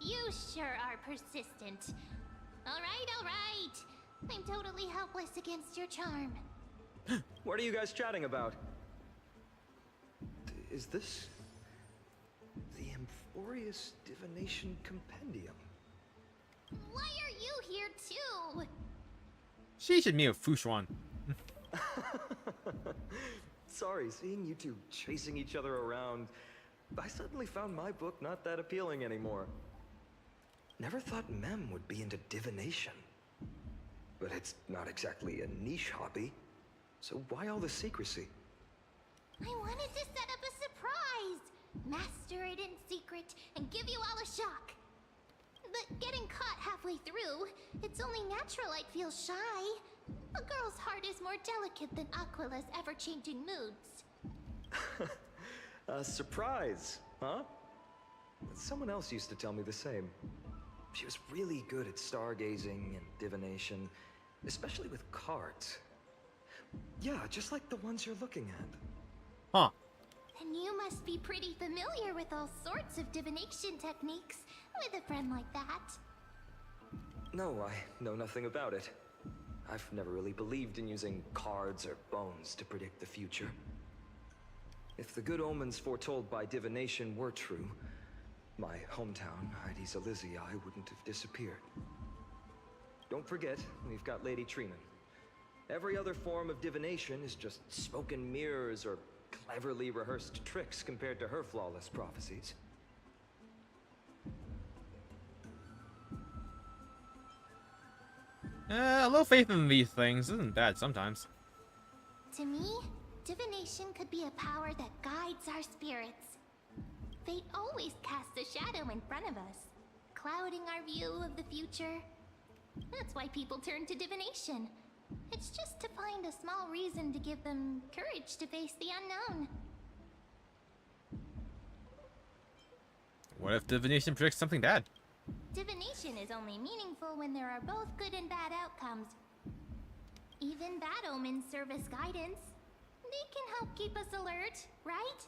You sure are persistent. All right. I'm totally helpless against your charm. What are you guys chatting about? Is this... the Amphorius Divination Compendium? Why are you here too? She should meet a Fushuan. Sorry, seeing you two chasing each other around, I suddenly found my book not that appealing anymore. Never thought Mem would be into divination. But it's not exactly a niche hobby. So why all the secrecy? I wanted to set up a surprise! Master it in secret and give you all a shock. But getting caught halfway through, it's only natural I'd feel shy. A girl's heart is more delicate than Aquila's ever-changing moods. A surprise, huh? Someone else used to tell me the same. She was really good at stargazing and divination, especially with cards. Yeah, just like the ones you're looking at. Huh. And you must be pretty familiar with all sorts of divination techniques with a friend like that. No, I know nothing about it. I've never really believed in using cards or bones to predict the future. If the good omens foretold by divination were true, my hometown, Heidi's Elysiae, wouldn't have disappeared. Don't forget, we've got Lady Treenan. Every other form of divination is just smoke and mirrors or cleverly rehearsed tricks compared to her flawless prophecies. A little faith in these things isn't bad sometimes. To me, divination could be a power that guides our spirits. Fate always casts a shadow in front of us, clouding our view of the future. That's why people turn to divination. It's just to find a small reason to give them courage to face the unknown. What if divination predicts something bad? Divination is only meaningful when there are both good and bad outcomes. Even bad omens serve as guidance. They can help keep us alert, right?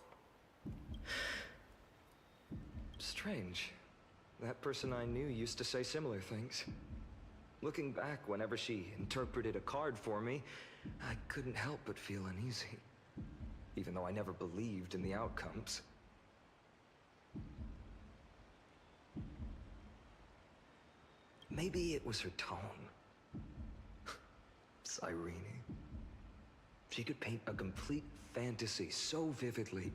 Strange. That person I knew used to say similar things. Looking back, whenever she interpreted a card for me, I couldn't help but feel uneasy. Even though I never believed in the outcomes. Maybe it was her tone. Cyrene. She could paint a complete fantasy so vividly,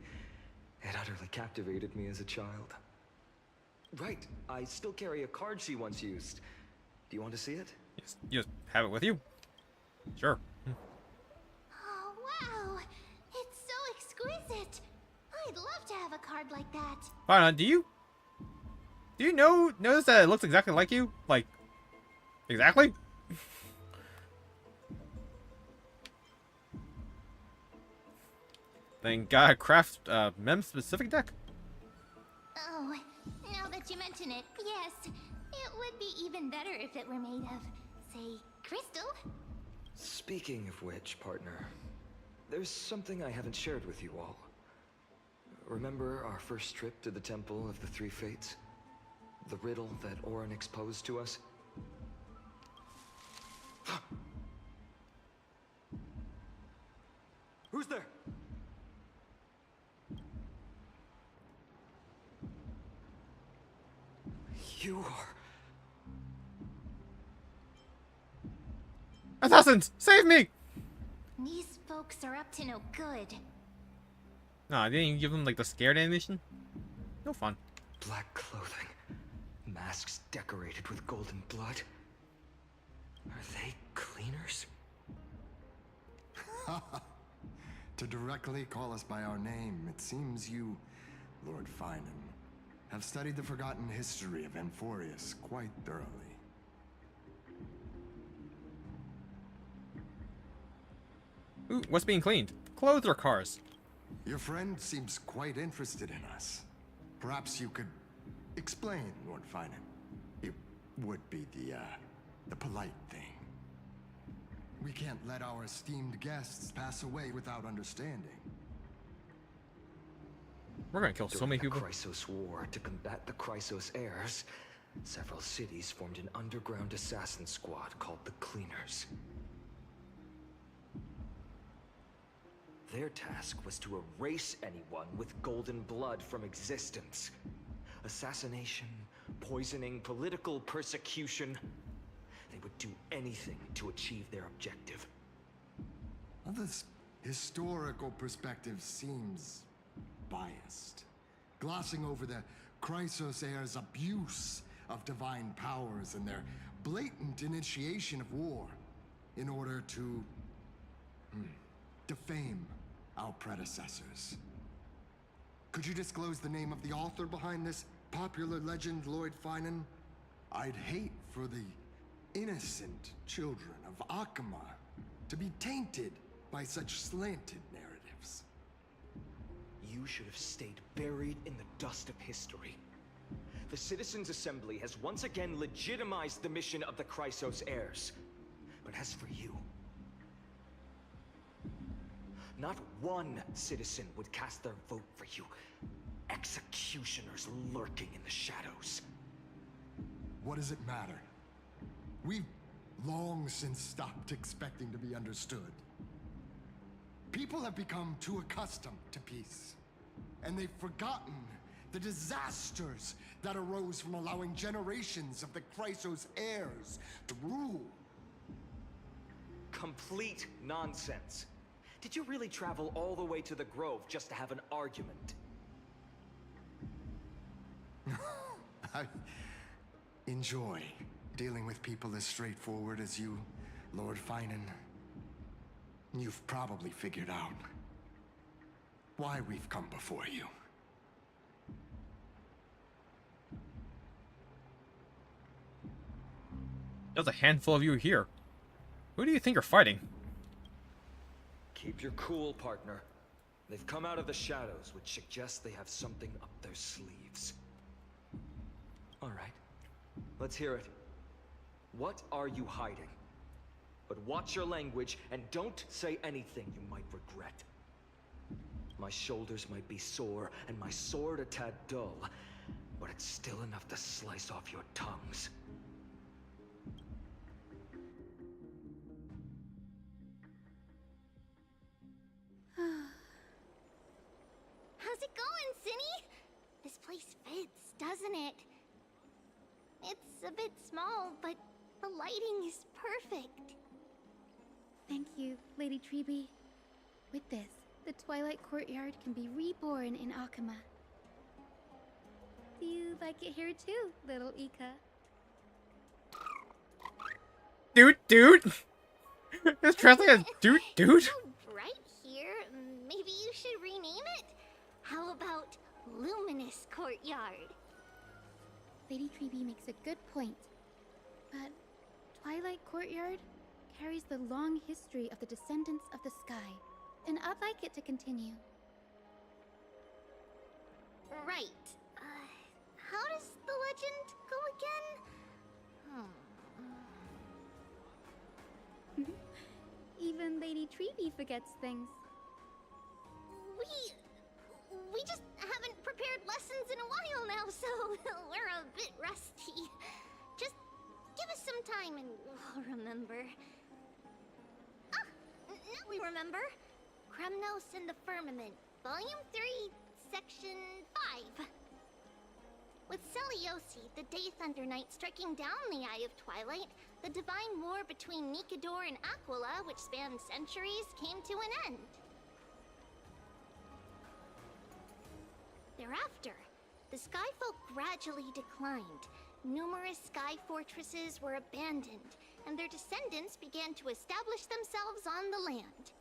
it utterly captivated me as a child. Right, I still carry a card she once used. Do you want to see it? Yes, you just have it with you? Sure. Oh, wow! It's so exquisite! I'd love to have a card like that. Hold on, do you notice that it looks exactly like you? Like, exactly? Then gotta craft mem specific deck? Oh, now that you mention it, yes. It would be even better if it were made of, say, crystal. Speaking of which, partner, there's something I haven't shared with you all. Remember our first trip to the Temple of the Three Fates? The riddle that Orin exposed to us? Who's there? You are... Assassins! Save me! These folks are up to no good. Nah, I didn't even give them like the scared animation. No fun. Black clothing. Masks decorated with golden blood. Are they cleaners? To directly call us by our name, it seems you, Lord Finan, have studied the forgotten history of Amphorius quite thoroughly. Ooh, what's being cleaned? Clothes or cars? Your friend seems quite interested in us. Perhaps you could explain, Lord Finan. It would be the polite thing. We can't let our esteemed guests pass away without understanding. We're gonna kill so many people. During the Chrysos War, to combat the Chrysos heirs, several cities formed an underground assassin squad called the Cleaners. Their task was to erase anyone with golden blood from existence. Assassination, poisoning, political persecution. They would do anything to achieve their objective. Well, this historical perspective seems biased, glossing over the Chrysos heirs' abuse of divine powers and their blatant initiation of war in order to defame our predecessors. Could you disclose the name of the author behind this popular legend, Lord Finan? I'd hate for the innocent children of Akama to be tainted by such slanted narratives. You should have stayed buried in the dust of history. The Citizens' Assembly has once again legitimized the mission of the Chrysos heirs. But as for you, not one citizen would cast their vote for you. Executioners lurking in the shadows. What does it matter? We've long since stopped expecting to be understood. People have become too accustomed to peace, and they've forgotten the disasters that arose from allowing generations of the Chrysos heirs to rule. Complete nonsense. Did you really travel all the way to the Grove just to have an argument? I enjoy dealing with people as straightforward as you, Lord Finan. You've probably figured out why we've come before you. There's a handful of you here. Who do you think you're fighting? Keep your cool, partner. They've come out of the shadows, which suggests they have something up their sleeves. All right, let's hear it. What are you hiding? But watch your language and don't say anything you might regret. My shoulders might be sore and my sword a tad dull, but it's still enough to slice off your tongues. How's it going, Cinny? This place fits, doesn't it? It's a bit small, but the lighting is perfect. Thank you, Lady Treeby. With this, the Twilight Courtyard can be reborn in Akama. Do you like it here too, little Ika? Dude! It's translated as dude? Right here, maybe you should rename it? How about Luminous Courtyard? Lady Treeby makes a good point. But Twilight Courtyard carries the long history of the descendants of the sky, and I'd like it to continue. Right. How does the legend go again? Even Lady Treeby forgets things. We just haven't prepared lessons in a while now, so we're a bit rusty. Just give us some time and we'll remember. Ah, now we remember. Kremnos and the Firmament, Volume 3, Section 5. With Seliosi, the Day Thunder Knight, striking down the Eye of Twilight, the divine war between Nikador and Aquila, which spanned centuries, came to an end. Thereafter, the Skyfolk gradually declined. Numerous sky fortresses were abandoned, and their descendants began to establish themselves on the land.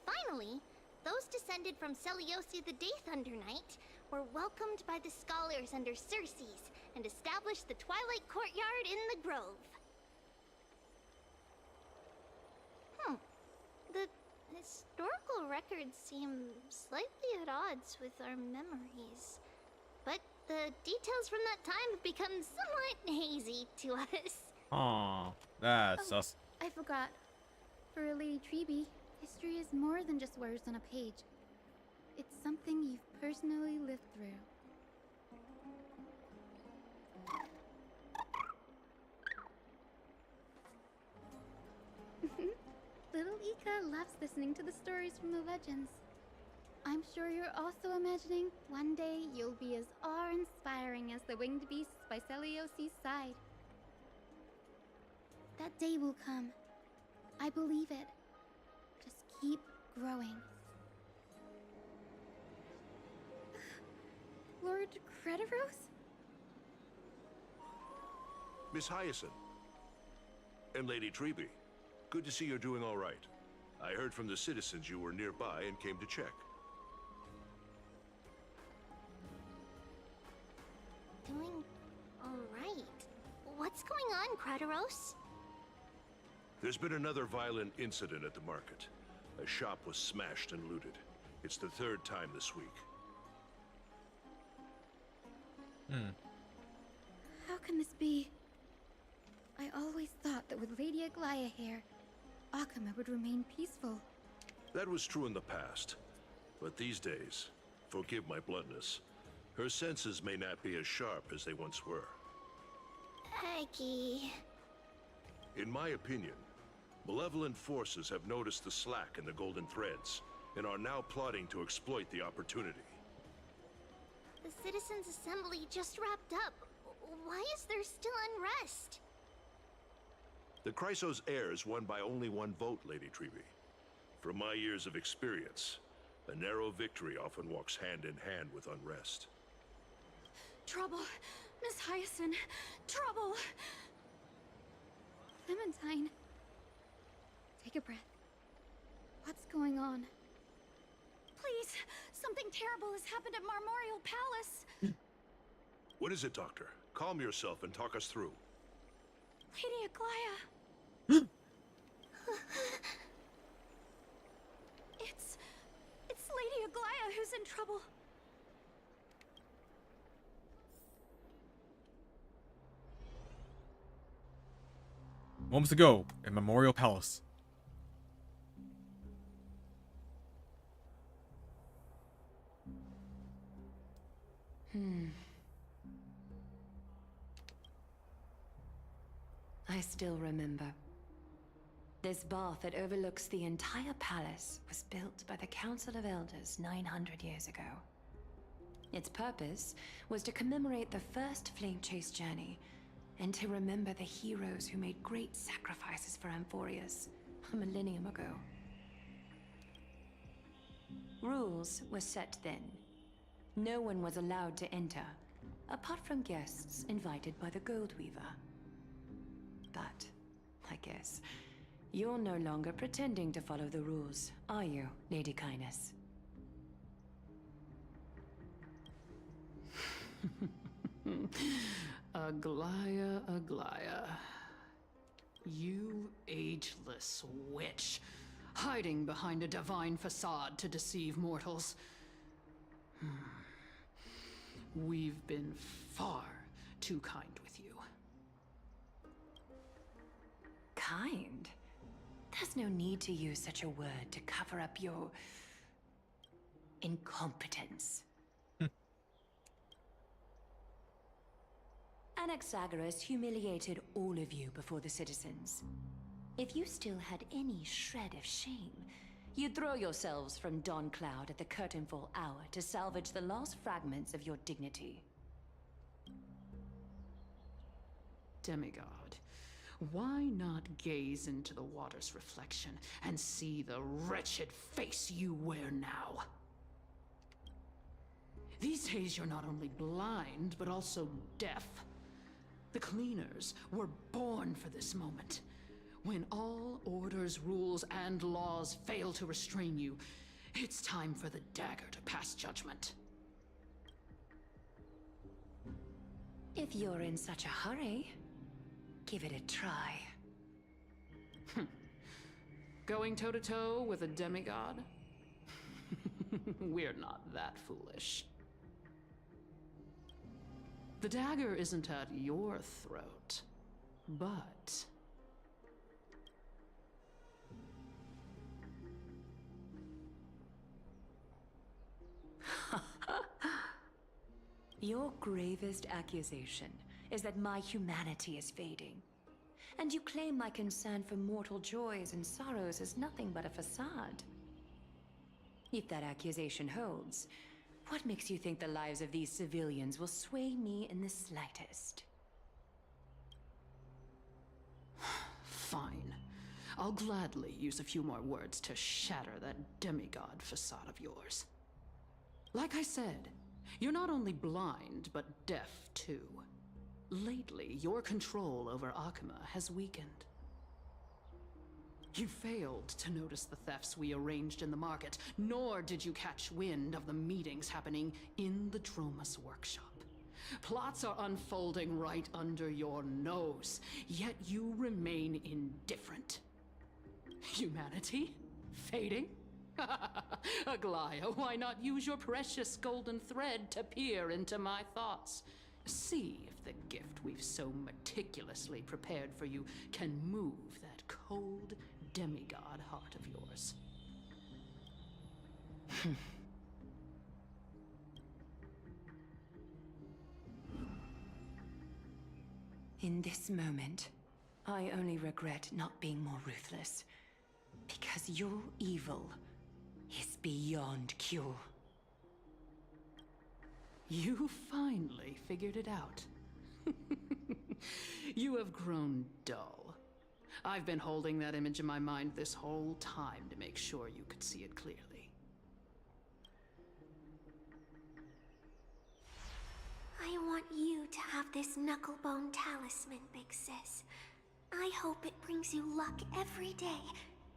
Finally, those descended from Seliosi the Day Thunder Knight were welcomed by the scholars under Circes and established the Twilight Courtyard in the Grove. The historical records seem slightly at odds with our memories, but the details from that time have become somewhat hazy to us. Aw, that's sus. I forgot. For Lady Treeby, history is more than just words on a page. It's something you've personally lived through. Little Ika loves listening to the stories from the legends. I'm sure you're also imagining one day you'll be as awe-inspiring as the winged beasts by Seliosi's side. That day will come. I believe it. Just keep growing. Lord Crediros? Miss Hyacinth. And Lady Treby. Good to see you're doing all right. I heard from the citizens you were nearby and came to check. Doing alright. What's going on, Crateros? There's been another violent incident at the market. A shop was smashed and looted. It's the third time this week. How can this be? I always thought that with Lady Aglaia here, Akama would remain peaceful. That was true in the past. But these days, forgive my bluntness, her senses may not be as sharp as they once were. Aggie. In my opinion, malevolent forces have noticed the slack in the Golden Threads and are now plotting to exploit the opportunity. The Citizens' Assembly just wrapped up. Why is there still unrest? The Chrysos heirs won by only one vote, Lady Treby. From my years of experience, a narrow victory often walks hand in hand with unrest. Trouble! Miss Hyacinth! Trouble! Clementine. Take a breath. What's going on? Please! Something terrible has happened at Marmorial Palace! What is it, Doctor? Calm yourself and talk us through. Lady Aglaia! It's Lady Aglaia who's in trouble. Moments ago in Memorial Palace. I still remember. This bath that overlooks the entire palace was built by the Council of Elders 900 years ago. Its purpose was to commemorate the first flame chase journey and to remember the heroes who made great sacrifices for Amphorius a millennium ago. Rules were set then. No one was allowed to enter, apart from guests invited by the Goldweaver. But, I guess, you're no longer pretending to follow the rules, are you, Lady Kindness? Aglaia, Aglaia. You ageless witch, hiding behind a divine facade to deceive mortals. We've been far too kind with you. Kind? There's no need to use such a word to cover up your incompetence. Anaxagoras humiliated all of you before the citizens. If you still had any shred of shame, you'd throw yourselves from dawn cloud at the curtainfall hour to salvage the last fragments of your dignity. Demigod, why not gaze into the water's reflection and see the wretched face you wear now? These days you're not only blind, but also deaf. The cleaners were born for this moment. When all orders, rules, and laws fail to restrain you, it's time for the dagger to pass judgment. If you're in such a hurry, give it a try. Going toe-to-toe with a demigod? We're not that foolish. The dagger isn't at your throat, but... Your gravest accusation is that my humanity is fading. And you claim my concern for mortal joys and sorrows is nothing but a facade. If that accusation holds, what makes you think the lives of these civilians will sway me in the slightest? Fine. I'll gladly use a few more words to shatter that demigod facade of yours. Like I said, you're not only blind, but deaf too. Lately, your control over Akuma has weakened. You failed to notice the thefts we arranged in the market, nor did you catch wind of the meetings happening in the Droma's workshop. Plots are unfolding right under your nose, yet you remain indifferent. Humanity? Fading? Aglaya, why not use your precious golden thread to peer into my thoughts? See if the gift we've so meticulously prepared for you can move that cold demigod heart of yours. In this moment, I only regret not being more ruthless. Because your evil is beyond cure. You finally figured it out. You have grown dull. I've been holding that image in my mind this whole time to make sure you could see it clearly. I want you to have this knucklebone talisman, Big Sis. I hope it brings you luck every day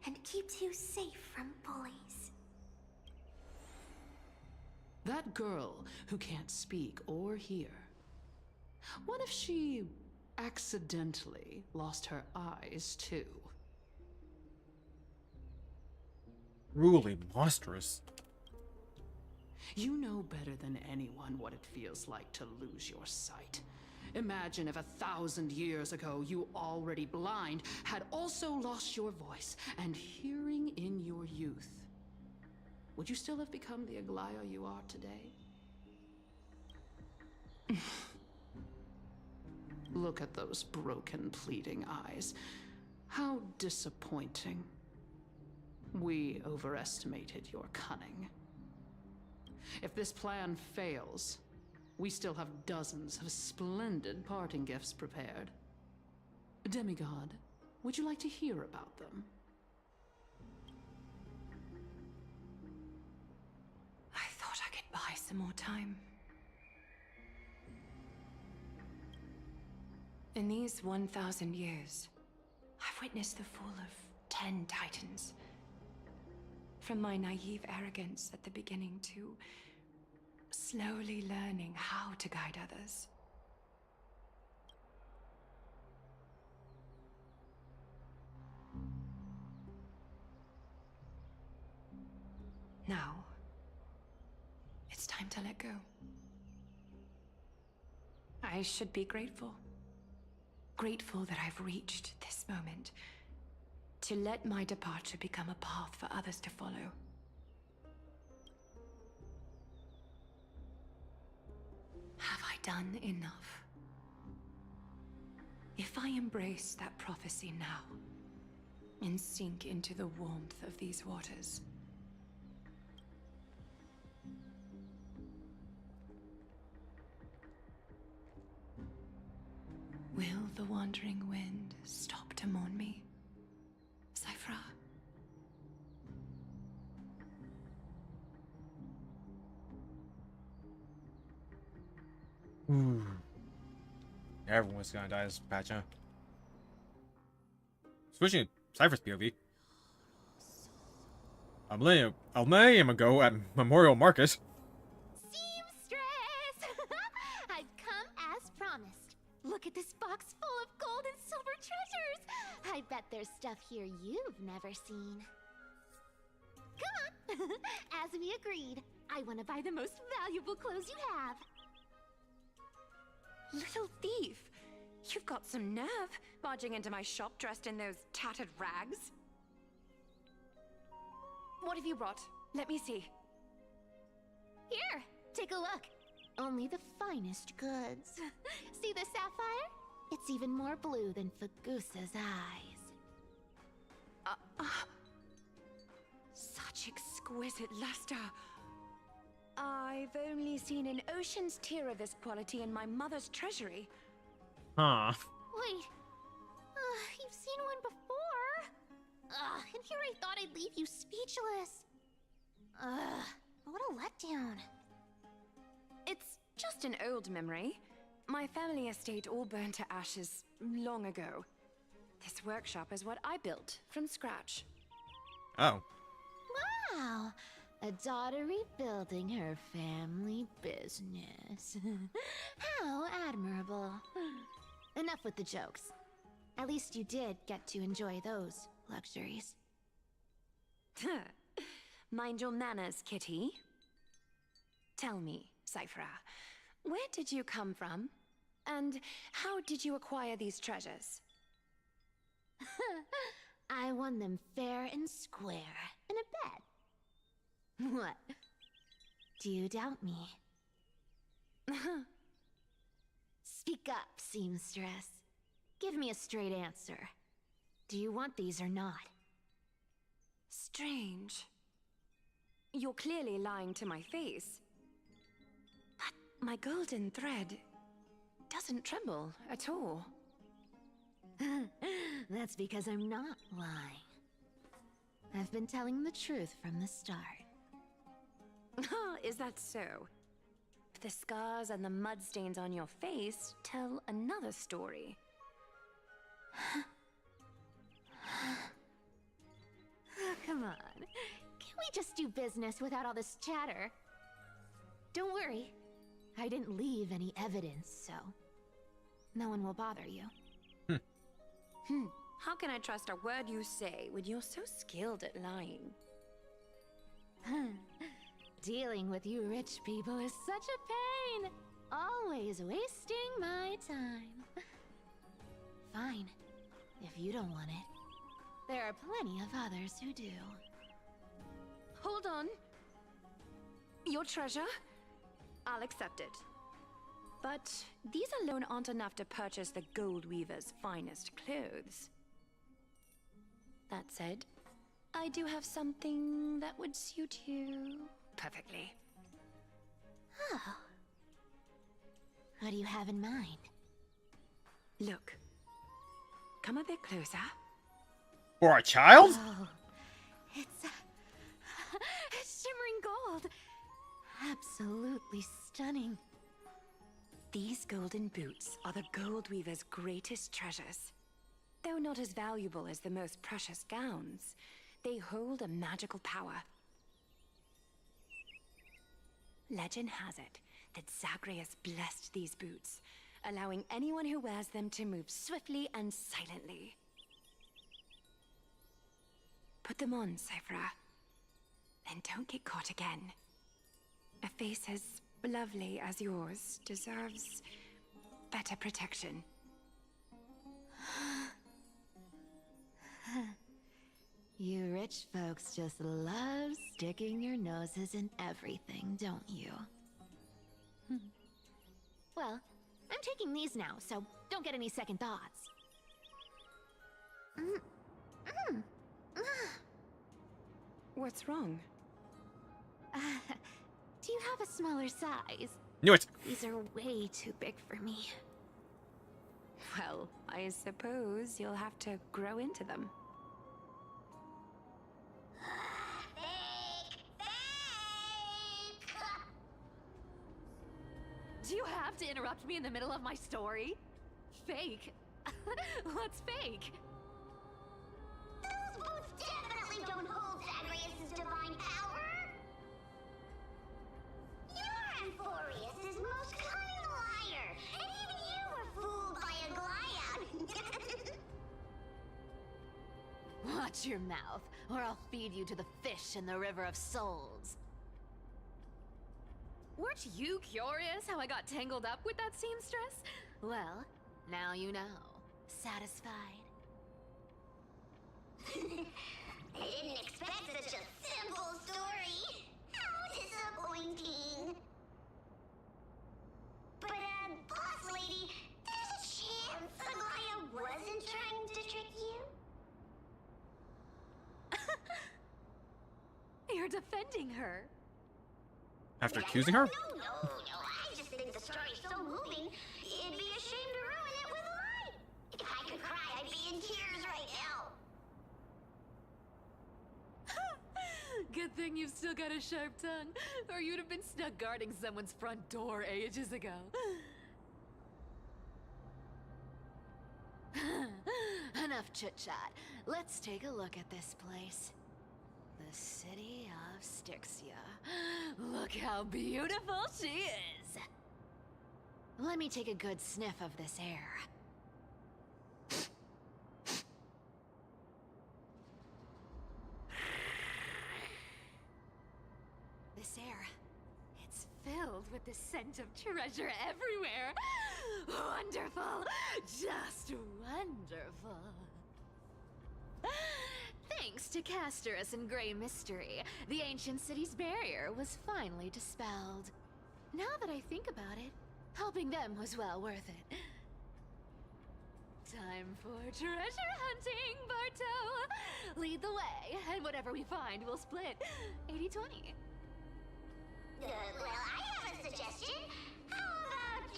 and keeps you safe from bullies. That girl who can't speak or hear. What if she accidentally lost her eyes too? Truly monstrous. You know better than anyone what it feels like to lose your sight. Imagine if 1,000 years ago you, already blind, had also lost your voice and hearing in your youth. Would you still have become the Aglaya you are today? Look at those broken, pleading eyes. How disappointing. We overestimated your cunning. If this plan fails, we still have dozens of splendid parting gifts prepared. Demigod, would you like to hear about them? I thought I could buy some more time. In these 1,000 years, I've witnessed the fall of 10 titans. From my naive arrogance at the beginning to slowly learning how to guide others. Now, it's time to let go. I should be grateful. Grateful that I've reached this moment. To let my departure become a path for others to follow. Have I done enough? If I embrace that prophecy now, and sink into the warmth of these waters, will the wandering wind stop to mourn me? Cyphra. Ooh. Everyone's gonna die this patch, huh? Switching to Cypher's POV. A millennium ago at Memorial Market. Seamstress! I've come as promised. Look at this box full of gold and silver treasures. I bet there's stuff here you've never seen. Come on. As we agreed, I want to buy the most valuable clothes you have. Little thief! You've got some nerve, barging into my shop dressed in those tattered rags. What have you brought? Let me see. Here, take a look. Only the finest goods. See the sapphire? It's even more blue than Fagusa's eyes. Such exquisite luster. I've only seen an ocean's tear of this quality in my mother's treasury. Huh. Wait. You've seen one before. And here I thought I'd leave you speechless. What a letdown. It's just an old memory. My family estate all burned to ashes long ago. This workshop is what I built from scratch. Oh. Wow, a daughter rebuilding her family business. How admirable. Enough with the jokes. At least you did get to enjoy those luxuries. Mind your manners, kitty. Tell me, Cyphra, where did you come from? And how did you acquire these treasures? I won them fair and square in a bet. What? Do you doubt me? Speak up, seamstress. Give me a straight answer. Do you want these or not? Strange. You're clearly lying to my face. But my golden thread doesn't tremble at all. That's because I'm not lying. I've been telling the truth from the start. Is that so? The scars and the mud stains on your face tell another story. Oh, come on. Can't we just do business without all this chatter? Don't worry. I didn't leave any evidence, so no one will bother you. How can I trust a word you say when you're so skilled at lying? Dealing with you rich people is such a pain. Always wasting my time. Fine. If you don't want it, there are plenty of others who do. Hold on. Your treasure? I'll accept it. But these alone aren't enough to purchase the Gold Weaver's finest clothes. That said, I do have something that would suit you perfectly. Oh. What do you have in mind? Look. Come a bit closer. For a child? Oh, it's shimmering gold. Absolutely stunning. These golden boots are the Gold Weaver's greatest treasures. Though not as valuable as the most precious gowns, they hold a magical power. Legend has it that Zagreus blessed these boots, allowing anyone who wears them to move swiftly and silently. Put them on, Cyphra. And don't get caught again. A face as lovely as yours deserves better protection. You rich folks just love sticking your noses in everything, don't you? Well, I'm taking these now, so don't get any second thoughts. What's wrong? Do you have a smaller size? Knew it. These are way too big for me. Well, I suppose you'll have to grow into them. Do you have to interrupt me in the middle of my story? Fake? What's fake? Those boots definitely don't hold Zagreus' divine power! You're Amphorius' most cunning liar, and even you were fooled by a Glyad! Watch your mouth, or I'll feed you to the fish in the River of Souls. Weren't you curious how I got tangled up with that seamstress? Well, now you know. Satisfied? I didn't expect such a simple story. How disappointing. But, boss lady, there's a chance Aglaia wasn't trying to trick you? You're defending her. After accusing her? No, I just think the story's so moving, it'd be a shame to ruin it with a lie. If I could cry, I'd be in tears right now. Good thing you've still got a sharp tongue, or you'd have been stuck guarding someone's front door ages ago. enough chit-chat. Let's take a look at this place. The city of Styxia. Look how beautiful she is! Let me take a good sniff of this air. This air, it's filled with the scent of treasure everywhere. Wonderful! Just wonderful. Thanks to Castorus and Grey Mystery, the ancient city's barrier was finally dispelled. Now that I think about it, helping them was well worth it. Time for treasure hunting, Barto! Lead the way, and whatever we find, we'll split 80-20. Well, I have a suggestion. How about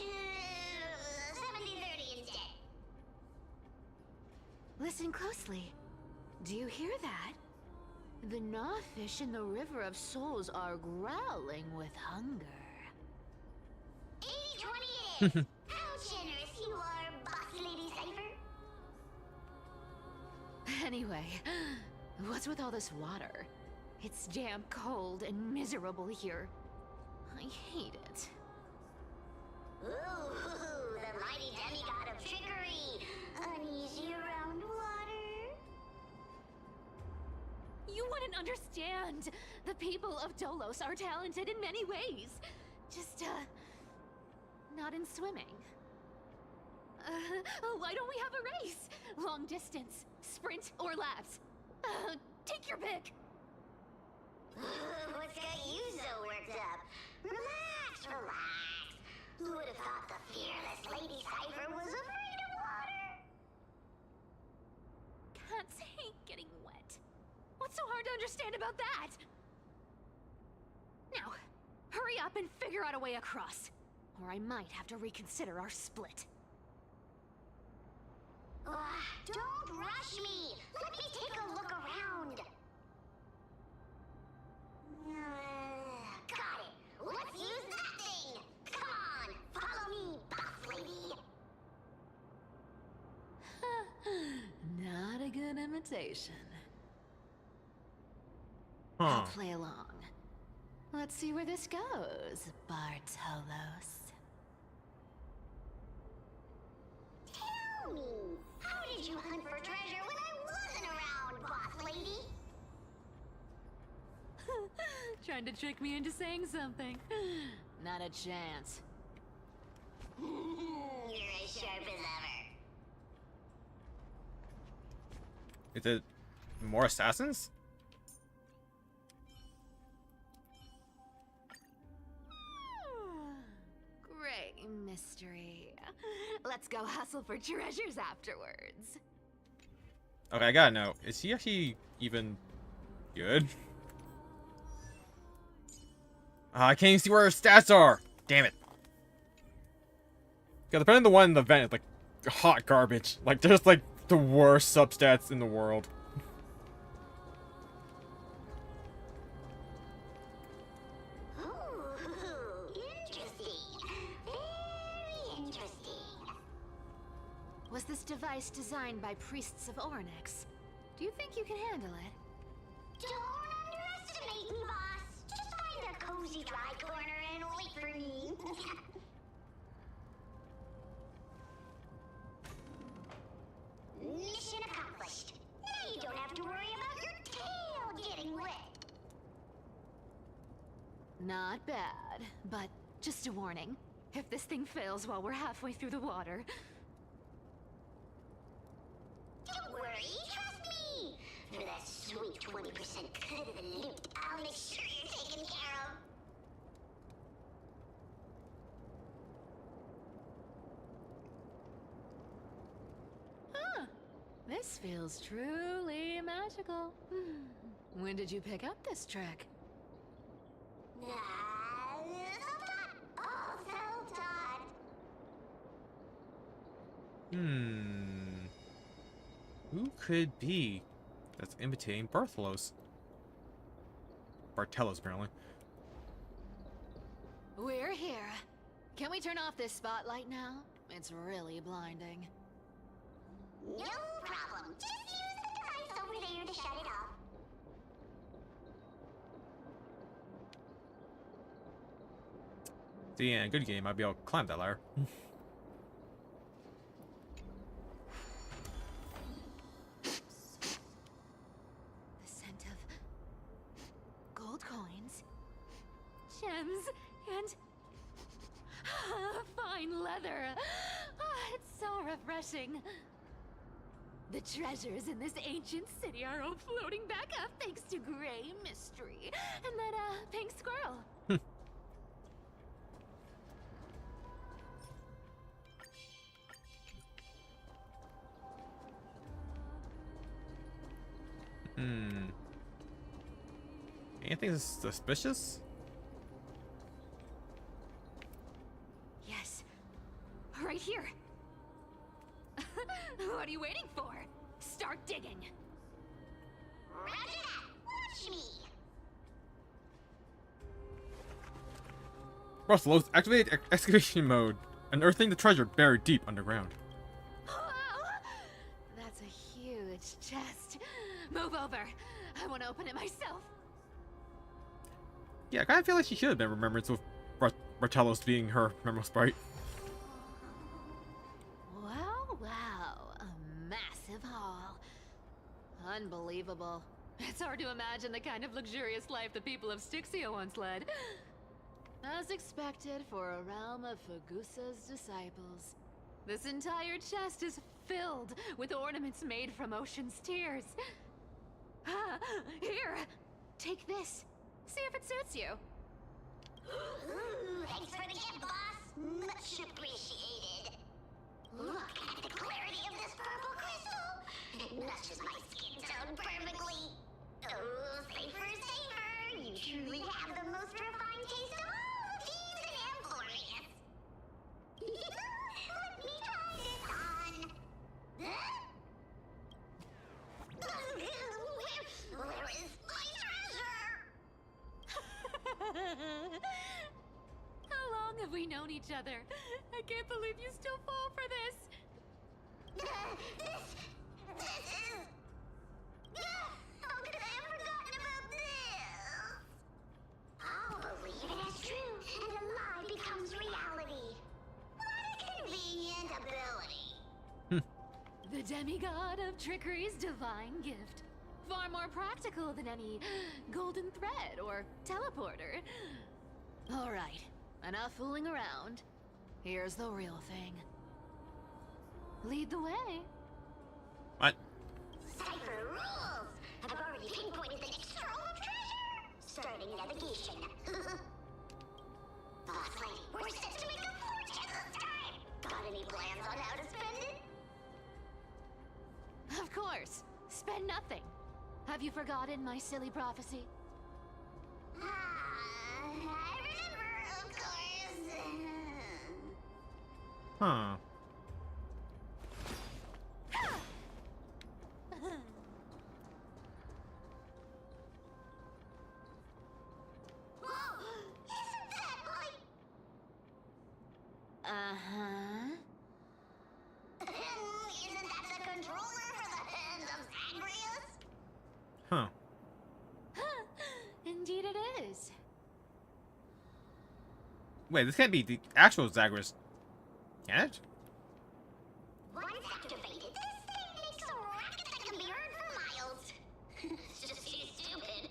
70-30 instead? Listen closely. Do you hear that? The gnawfish in the River of Souls are growling with hunger. 80-20 it is! How generous you are, Boss Lady Cypher. Anyway, what's with all this water? It's damp, cold, and miserable here. I hate it. Ooh, the mighty demigod of trickery. Uneasy around water. You wouldn't understand. The people of Dolos are talented in many ways. Just, not in swimming. Why don't we have a race? Long distance, sprint, or laps? Take your pick. What's got you so worked up? Relax, relax. Who would have thought the fearless Lady Cypher was afraid of water? Cats hate getting wet. What's so hard to understand about that? Now, hurry up and figure out a way across, or I might have to reconsider our split. Don't rush me. Let me take a look around. Got it. Let's use that thing. Come on, follow me, boss lady. Not a good imitation. Huh. I'll play along. Let's see where this goes, Bartolos. Tell me, how did you hunt for treasure when I wasn't around, boss lady? Trying to trick me into saying something. Not a chance. You're as sharp as ever. Is it more assassins? Great mystery. Let's go hustle for treasures afterwards. Okay, I gotta know. Is he actually even good? I can't even see where his stats are. Damn it. Yeah, depending on the one in the event, it's like hot garbage. Like, there's like the worst substats in the world. Interesting. Very interesting. Was this device designed by priests of Ornyx? Do you think you can handle it? Don't underestimate me, boss. Just find a cozy dry corner and wait for me. Mission accomplished. Now you don't have to worry about your tail getting wet. Not bad, but just a warning. If this thing fails while we're halfway through the water... Don't worry, trust me. For that sweet 20% cut of the loot, I'll make sure you're taken care of. Huh. This feels truly magical. When did you pick up this trick? All self-taught. Who could be that's imitating Bartholos? Bartelos, apparently. We're here. Can we turn off this spotlight now? It's really blinding. No problem. Just use the device over there to shut it off. See, in a good game, I'd be able to climb that ladder. The scent of gold coins, gems, and fine leather. It's so refreshing. The treasures in this ancient city are all floating back up thanks to Gray Mystery and that pink squirrel. Anything suspicious? Yes, right here. What are you waiting for? Start digging. Roger that. Watch me. Russell, activate excavation mode, unearthing the treasure buried deep underground. Wow! That's a huge chest. Move over. I want to open it myself. Yeah, I kind of feel like she should have been remembered with Bartelos being her memorable sprite. Wow. A massive haul. Unbelievable. It's hard to imagine the kind of luxurious life the people of Styxia once led. As expected for a realm of Fagusa's disciples. This entire chest is filled with ornaments made from ocean's tears. Here, take this. See if it suits you. Ooh, thanks for the gift, boss. Much appreciated. Look at the clarity of this purple crystal. It matches my skin tone perfectly. Oh, safer. You truly have the most refined taste of all thieves and Amphorius. Let me try this on. Huh? Where is my treasure? How long have we known each other? I can't believe you still fall for this. This is... How could I have forgotten about this? I'll believe it as true, and a lie becomes reality. What a convenient ability. The demigod of trickery's divine gift. Far more practical than any golden thread or teleporter. All right, enough fooling around. Here's the real thing. Lead the way. What? Cipher rules! I've already pinpointed the next trove of treasure! Starting navigation. Boss lady, we're set to make a fortune this time! Got any plans on how to spend it? Of course. Spend nothing. Have you forgotten my silly prophecy? I remember, of course. Huh. Isn't that like... Uh-huh. Isn't that the controller for the hands of Zagreus? Huh. Indeed it is. Wait, this can't be the actual Zagreus. Can it? Once activated, this thing makes a racket that can be heard for miles. It's just too stupid.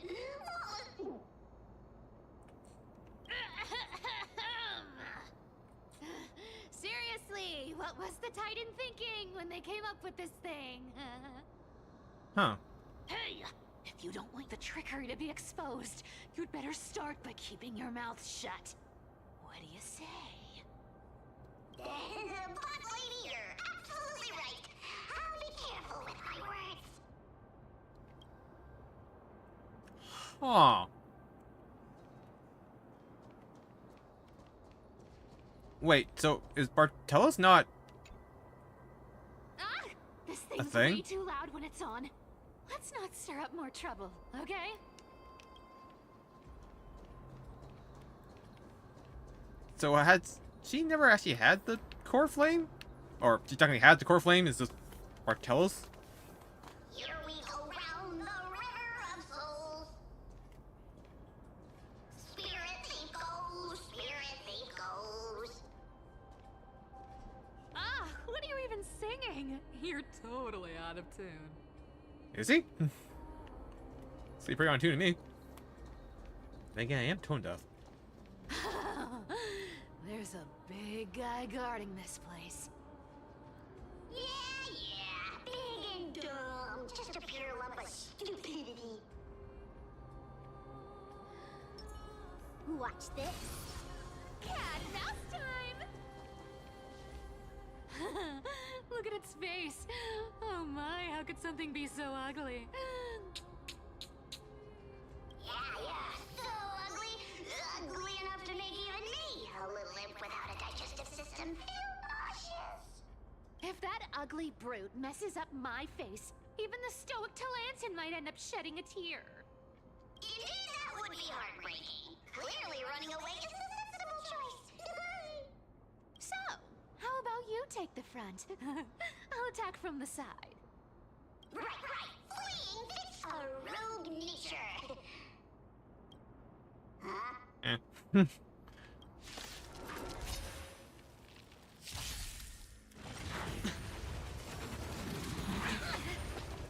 Seriously, what was the Titan thinking when they came up with this thing? Huh. Hey! If you don't want the trickery to be exposed, you'd better start by keeping your mouth shut. What do you say? Boss lady, you're absolutely right. I'll be careful with my words. Huh. Wait, so is Bartelos not Ah! This thing's thing? way too loud when it's on. Let's not stir up more trouble, okay? So she never actually had the core flame? Or she technically had the core flame, it's just Bartelos? Here we go round the river of souls. Spirit thief goes, spirit thief goes. Ah, what are you even singing? You're totally out of tune. Is he? Seems pretty on tune to me. Then again, I am tone deaf. There's a big guy guarding this place. Yeah, big and dumb. Just a pure lump of stupidity. Watch this. Cat and mouse time! Look at its face. Oh my, how could something be so ugly? Yeah, so ugly. Ugly enough to make even me, a little imp without a digestive system, feel nauseous. If that ugly brute messes up my face, even the stoic Talantin might end up shedding a tear. Indeed, that would be heartbreaking. Clearly running away is the sensible choice. So, how about you take the front? I'll attack from the side. Right. Fleeing fits a rogue nature. Huh?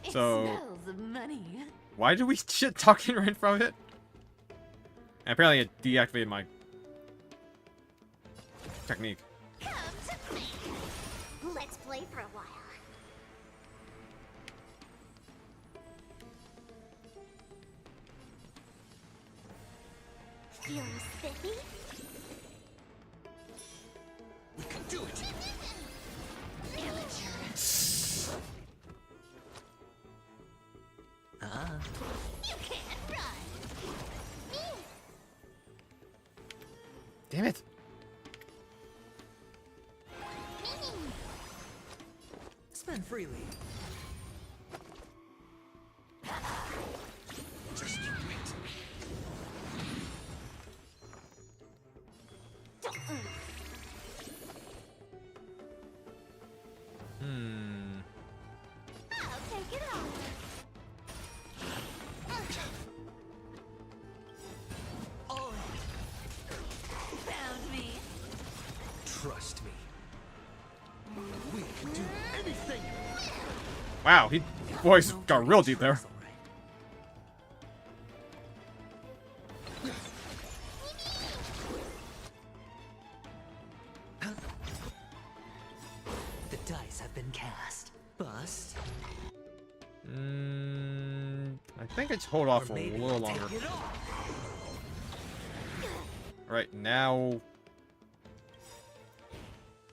It So- smells of money. Why did we shit talking right from it? And apparently it deactivated my technique. Come to think. Let's play for a while. Feeling spiffy? We can do it. You can't run. Damn it! Spend freely. Just you wait. I'll take it off. Oh, Found me. trust me. We can do anything. Wow, he voice got real deep there. The dice have been cast. Bust. I think it's hold off Or a maybe little take longer. it off. Right now,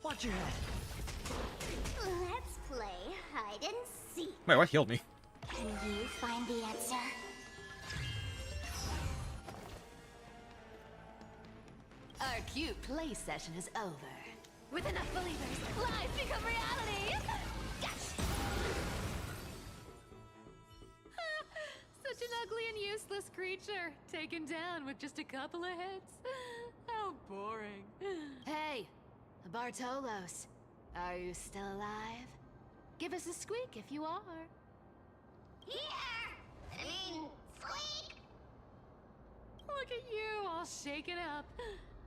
Watch your head. Let's play hide and seek. wait, what healed me? Can you find the answer? Our cute play session is over. With enough believers, lies become reality! Such an ugly and useless creature, taken down with just a couple of hits. How boring. Hey, Bartolos, are you still alive? Give us a squeak if you are. Here! I mean, squeak! Look at you, all shaken up.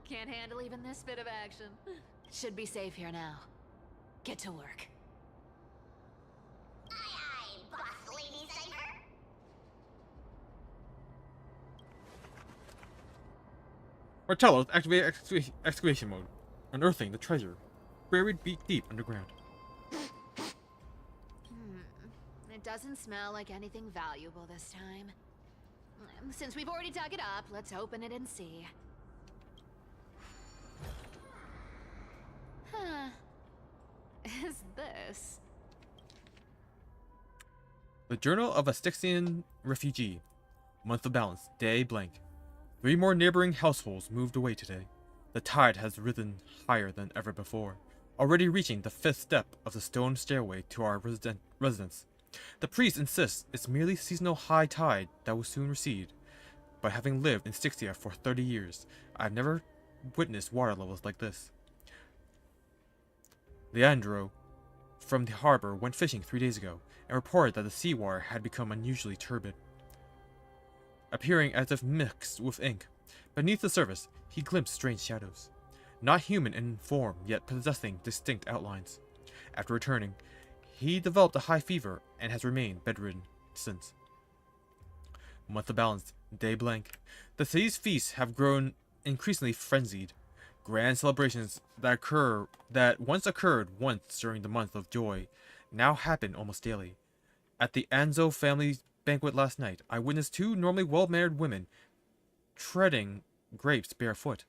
Can't handle even this bit of action. Should be safe here now. Get to work. Aye, boss lady Cypher. Martello, activate excavation mode. Unearthing the treasure. Buried deep underground. It doesn't smell like anything valuable this time. Since we've already dug it up, let's open it and see. Huh. Is this? The Journal of a Styxian Refugee. Month of balance. Day blank. 3 more neighboring households moved away today. The tide has risen higher than ever before, already reaching the 5th step of the stone stairway to our residence. The priest insists it's merely seasonal high tide that will soon recede. But having lived in Styxia for 30 years, I've never witnessed water levels like this. Leandro from the harbor went fishing 3 days ago and reported that the seawater had become unusually turbid, appearing as if mixed with ink. Beneath the surface, he glimpsed strange shadows, not human in form, yet possessing distinct outlines. After returning, he developed a high fever and has remained bedridden since. Month of balance, day blank. The city's feasts have grown increasingly frenzied. Grand celebrations that once occurred once during the month of joy now happen almost daily. At the Anzo family banquet last night, I witnessed two normally well-mannered women treading grapes barefoot,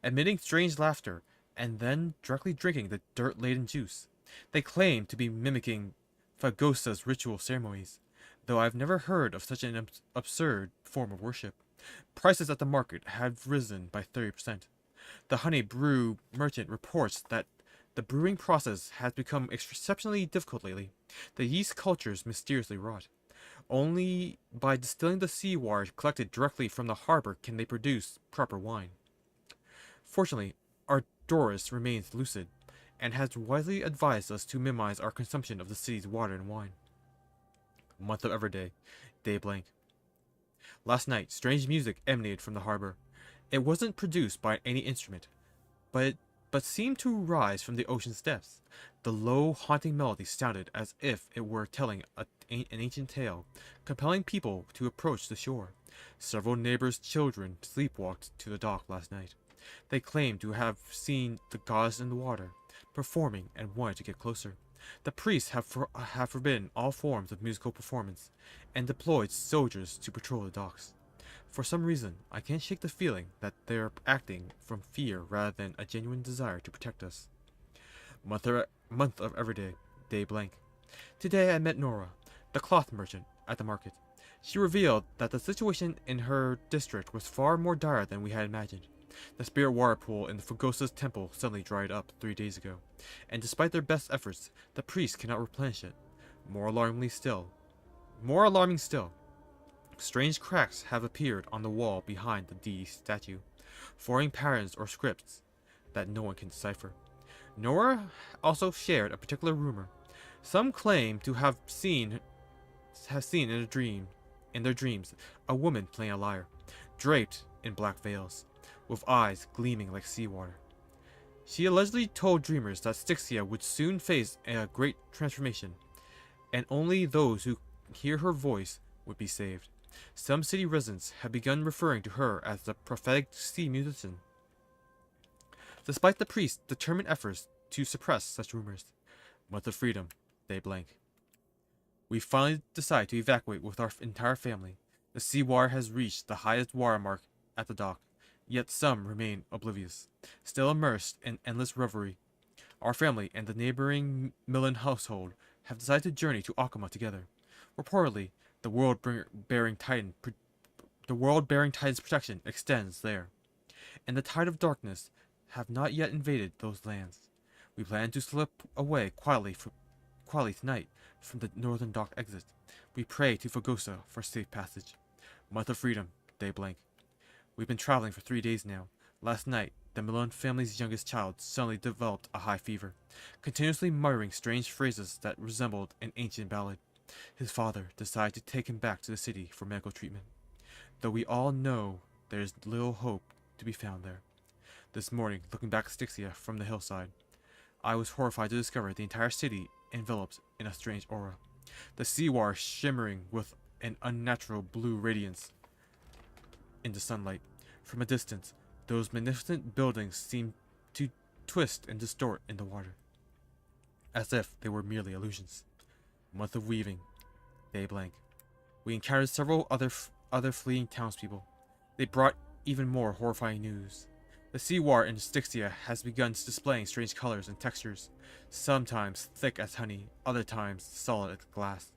emitting strange laughter, and then directly drinking the dirt-laden juice. They claim to be mimicking Fagosa's ritual ceremonies, though I've never heard of such an absurd form of worship. Prices at the market have risen by 30%. The honey brew merchant reports that the brewing process has become exceptionally difficult lately. The yeast cultures mysteriously rot. Only by distilling the seawater collected directly from the harbor can they produce proper wine. Fortunately, our Doris remains lucid, and has wisely advised us to minimize our consumption of the city's water and wine. Month of Everday, day blank. Last night, strange music emanated from the harbor. It wasn't produced by any instrument, but seemed to rise from the ocean's depths. The low, haunting melody sounded as if it were telling an ancient tale, compelling people to approach the shore. Several neighbors' children sleepwalked to the dock last night. They claimed to have seen the gods in the water, performing, and wanted to get closer. The priests have forbidden all forms of musical performance, and deployed soldiers to patrol the docks. For some reason, I can't shake the feeling that they're acting from fear rather than a genuine desire to protect us. Month of Everyday, day blank. Today I met Nora, the cloth merchant, at the market. She revealed that the situation in her district was far more dire than we had imagined. The spirit water pool in the Fagosa's temple suddenly dried up 3 days ago, and despite their best efforts, the priests cannot replenish it. More alarming still, strange cracks have appeared on the wall behind the deity statue, forming patterns or scripts that no one can decipher. Nora also shared a particular rumor. Some claim to have seen in their dreams, a woman playing a lyre, draped in black veils, with eyes gleaming like seawater. She allegedly told dreamers that Styxia would soon face a great transformation, and only those who hear her voice would be saved. Some city residents have begun referring to her as the prophetic sea musician. Despite the priest's determined efforts to suppress such rumors, Month of Freedom, day blank. We finally decide to evacuate with our entire family. The seawater has reached the highest water mark at the dock, yet some remain oblivious, still immersed in endless reverie. Our family and the neighboring Millen household have decided to journey to Akama together. Reportedly, the world-bearing Titan's protection extends there, and the tide of darkness have not yet invaded those lands. We plan to slip away quietly tonight from the northern dock exit. We pray to Fagosa for safe passage. Month of Freedom, day blank. We've been traveling for 3 days now. Last night, the Millen family's youngest child suddenly developed a high fever, continuously muttering strange phrases that resembled an ancient ballad. His father decided to take him back to the city for medical treatment, though we all know there's little hope to be found there. This morning, looking back at Styxia from the hillside, I was horrified to discover the entire city enveloped in a strange aura, the seawater shimmering with an unnatural blue radiance in the sunlight. From a distance, those magnificent buildings seemed to twist and distort in the water, as if they were merely illusions. Month of Weaving, day blank. We encountered several other fleeing townspeople. They brought even more horrifying news. The seawater in Styxia has begun displaying strange colors and textures, sometimes thick as honey, other times solid as glass.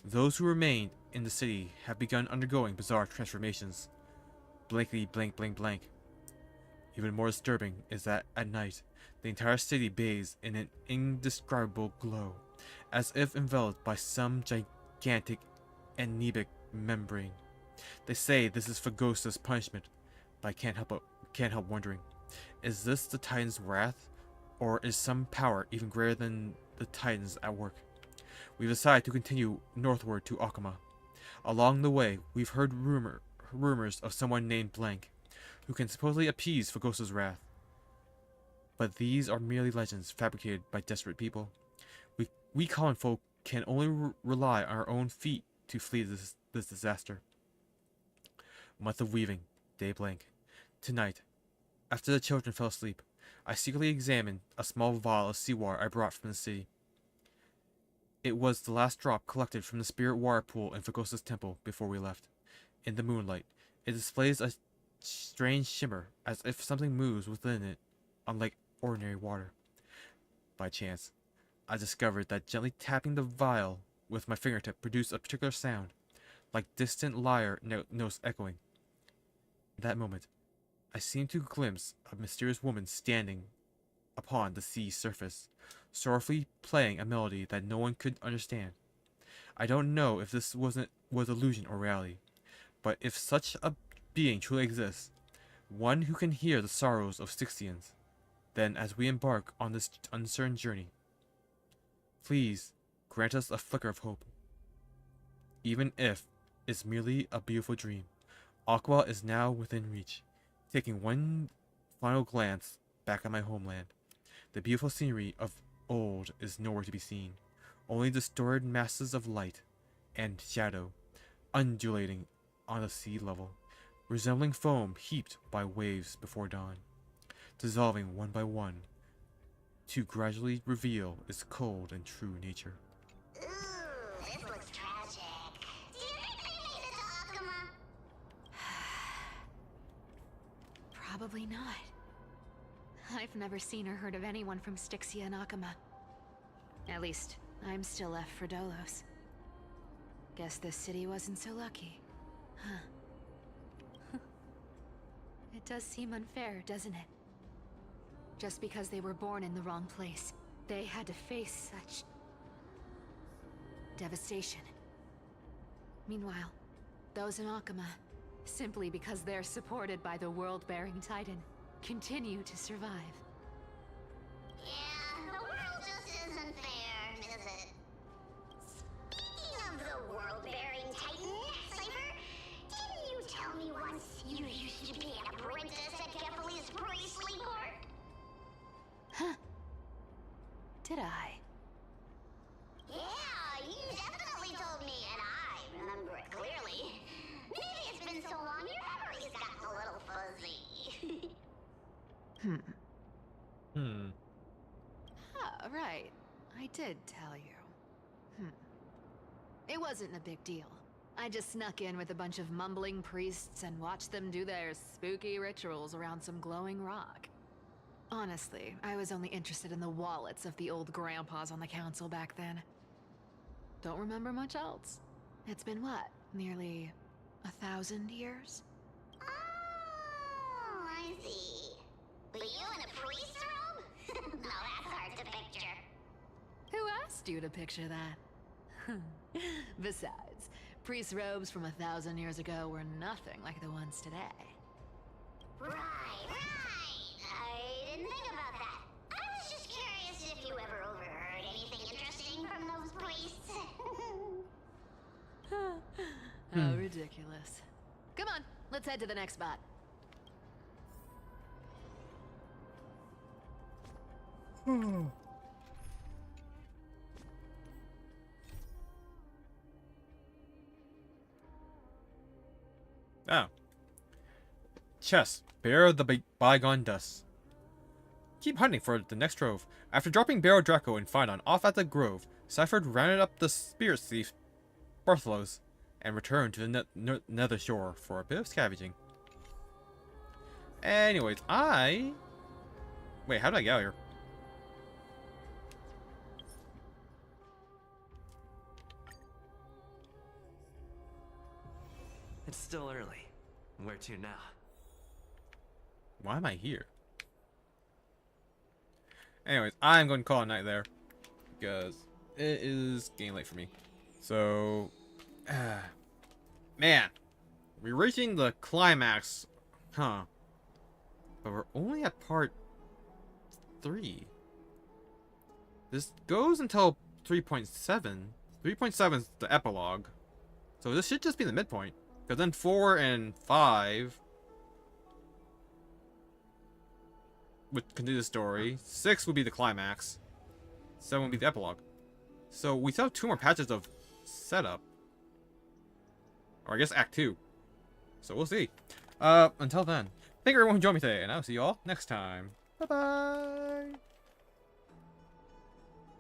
Those who remained in the city have begun undergoing bizarre transformations. Blankly blank blank blank. Even more disturbing is that at night, the entire city bathes in an indescribable glow, as if enveloped by some gigantic amoebic membrane. They say this is Fagosa's punishment, but I can't help wondering, is this the Titan's wrath, or is some power even greater than the the Titans at work. We've decided to continue northward to Akama. Along the way, we've heard rumors of someone named Blank, who can supposedly appease Fagosa's wrath. But these are merely legends fabricated by desperate people. We common folk can only rely on our own feet to flee this disaster. Month of weaving, day blank. Tonight, after the children fell asleep, I secretly examined a small vial of seawater I brought from the city. It was the last drop collected from the spirit water pool in Fagosa's temple before we left. In the moonlight, it displays a strange shimmer, as if something moves within it, unlike ordinary water. By chance, I discovered that gently tapping the vial with my fingertip produced a particular sound, like distant lyre notes echoing. At that moment, I seemed to glimpse a mysterious woman standing upon the sea's surface, sorrowfully playing a melody that no one could understand. I don't know if this was illusion or reality, but if such a being truly exists, one who can hear the sorrows of Styxians, then as we embark on this uncertain journey, please grant us a flicker of hope. Even if it's merely a beautiful dream, Aqua is now within reach. Taking one final glance back at my homeland, the beautiful scenery of old is nowhere to be seen, only distorted masses of light and shadow undulating on the sea level, resembling foam heaped by waves before dawn, dissolving one by one to gradually reveal its cold and true nature. Ooh, this looks tragic. Do you think they made it to Akama? Probably not. I've never seen or heard of anyone from Styxia and Akama. At least, I'm still left for Dolos. Guess this city wasn't so lucky. Huh. It does seem unfair, doesn't it? Just because they were born in the wrong place, they had to face such devastation. Meanwhile, those in Akama, simply because they're supported by the world-bearing Titan, continue to survive. Yeah, the world just isn't fair, is it? Speaking of the world-bearing Titan, Cypher, didn't you tell me once you used to be an apprentice at Kefali's priestly court? Huh. Did I? Yeah, you definitely told me, and I remember it clearly. Maybe it's been so long your memory's gotten a little fuzzy. Ah, right. I did tell you. It wasn't a big deal. I just snuck in with a bunch of mumbling priests and watched them do their spooky rituals around some glowing rock. Honestly, I was only interested in the wallets of the old grandpas on the council back then. Don't remember much else. It's been what, nearly 1,000 years? Oh, I see. But you in a priest robe? No, that's hard to picture. Who asked you to picture that? Besides, priest robes from 1,000 years ago were nothing like the ones today. Right. I didn't think about that. I was just curious if you ever overheard anything interesting from those priests. How ridiculous. Come on, let's head to the next spot. Oh. Chest. Bear of the bygone dust. Keep hunting for the next trove. After dropping Barrow Draco and Phynon off at the grove, Cypher rounded up the spirit thief Bartholos and returned to the nether shore for a bit of scavenging. Anyways, wait, how did I get out here? It's still early. Where to now? Why am I here? Anyways, I'm going to call it a night there, because it is getting late for me. So, man, we're reaching the climax, huh? But we're only at part 3. This goes until 3.7. 3.7 is the epilogue. So this should just be the midpoint. Because then 4 and 5 would continue the story. 6 would be the climax. 7 would be the epilogue. So we still have 2 more patches of setup. Or I guess Act 2. So we'll see. Until then, thank you everyone who joined me today, and I'll see you all next time. Bye-bye!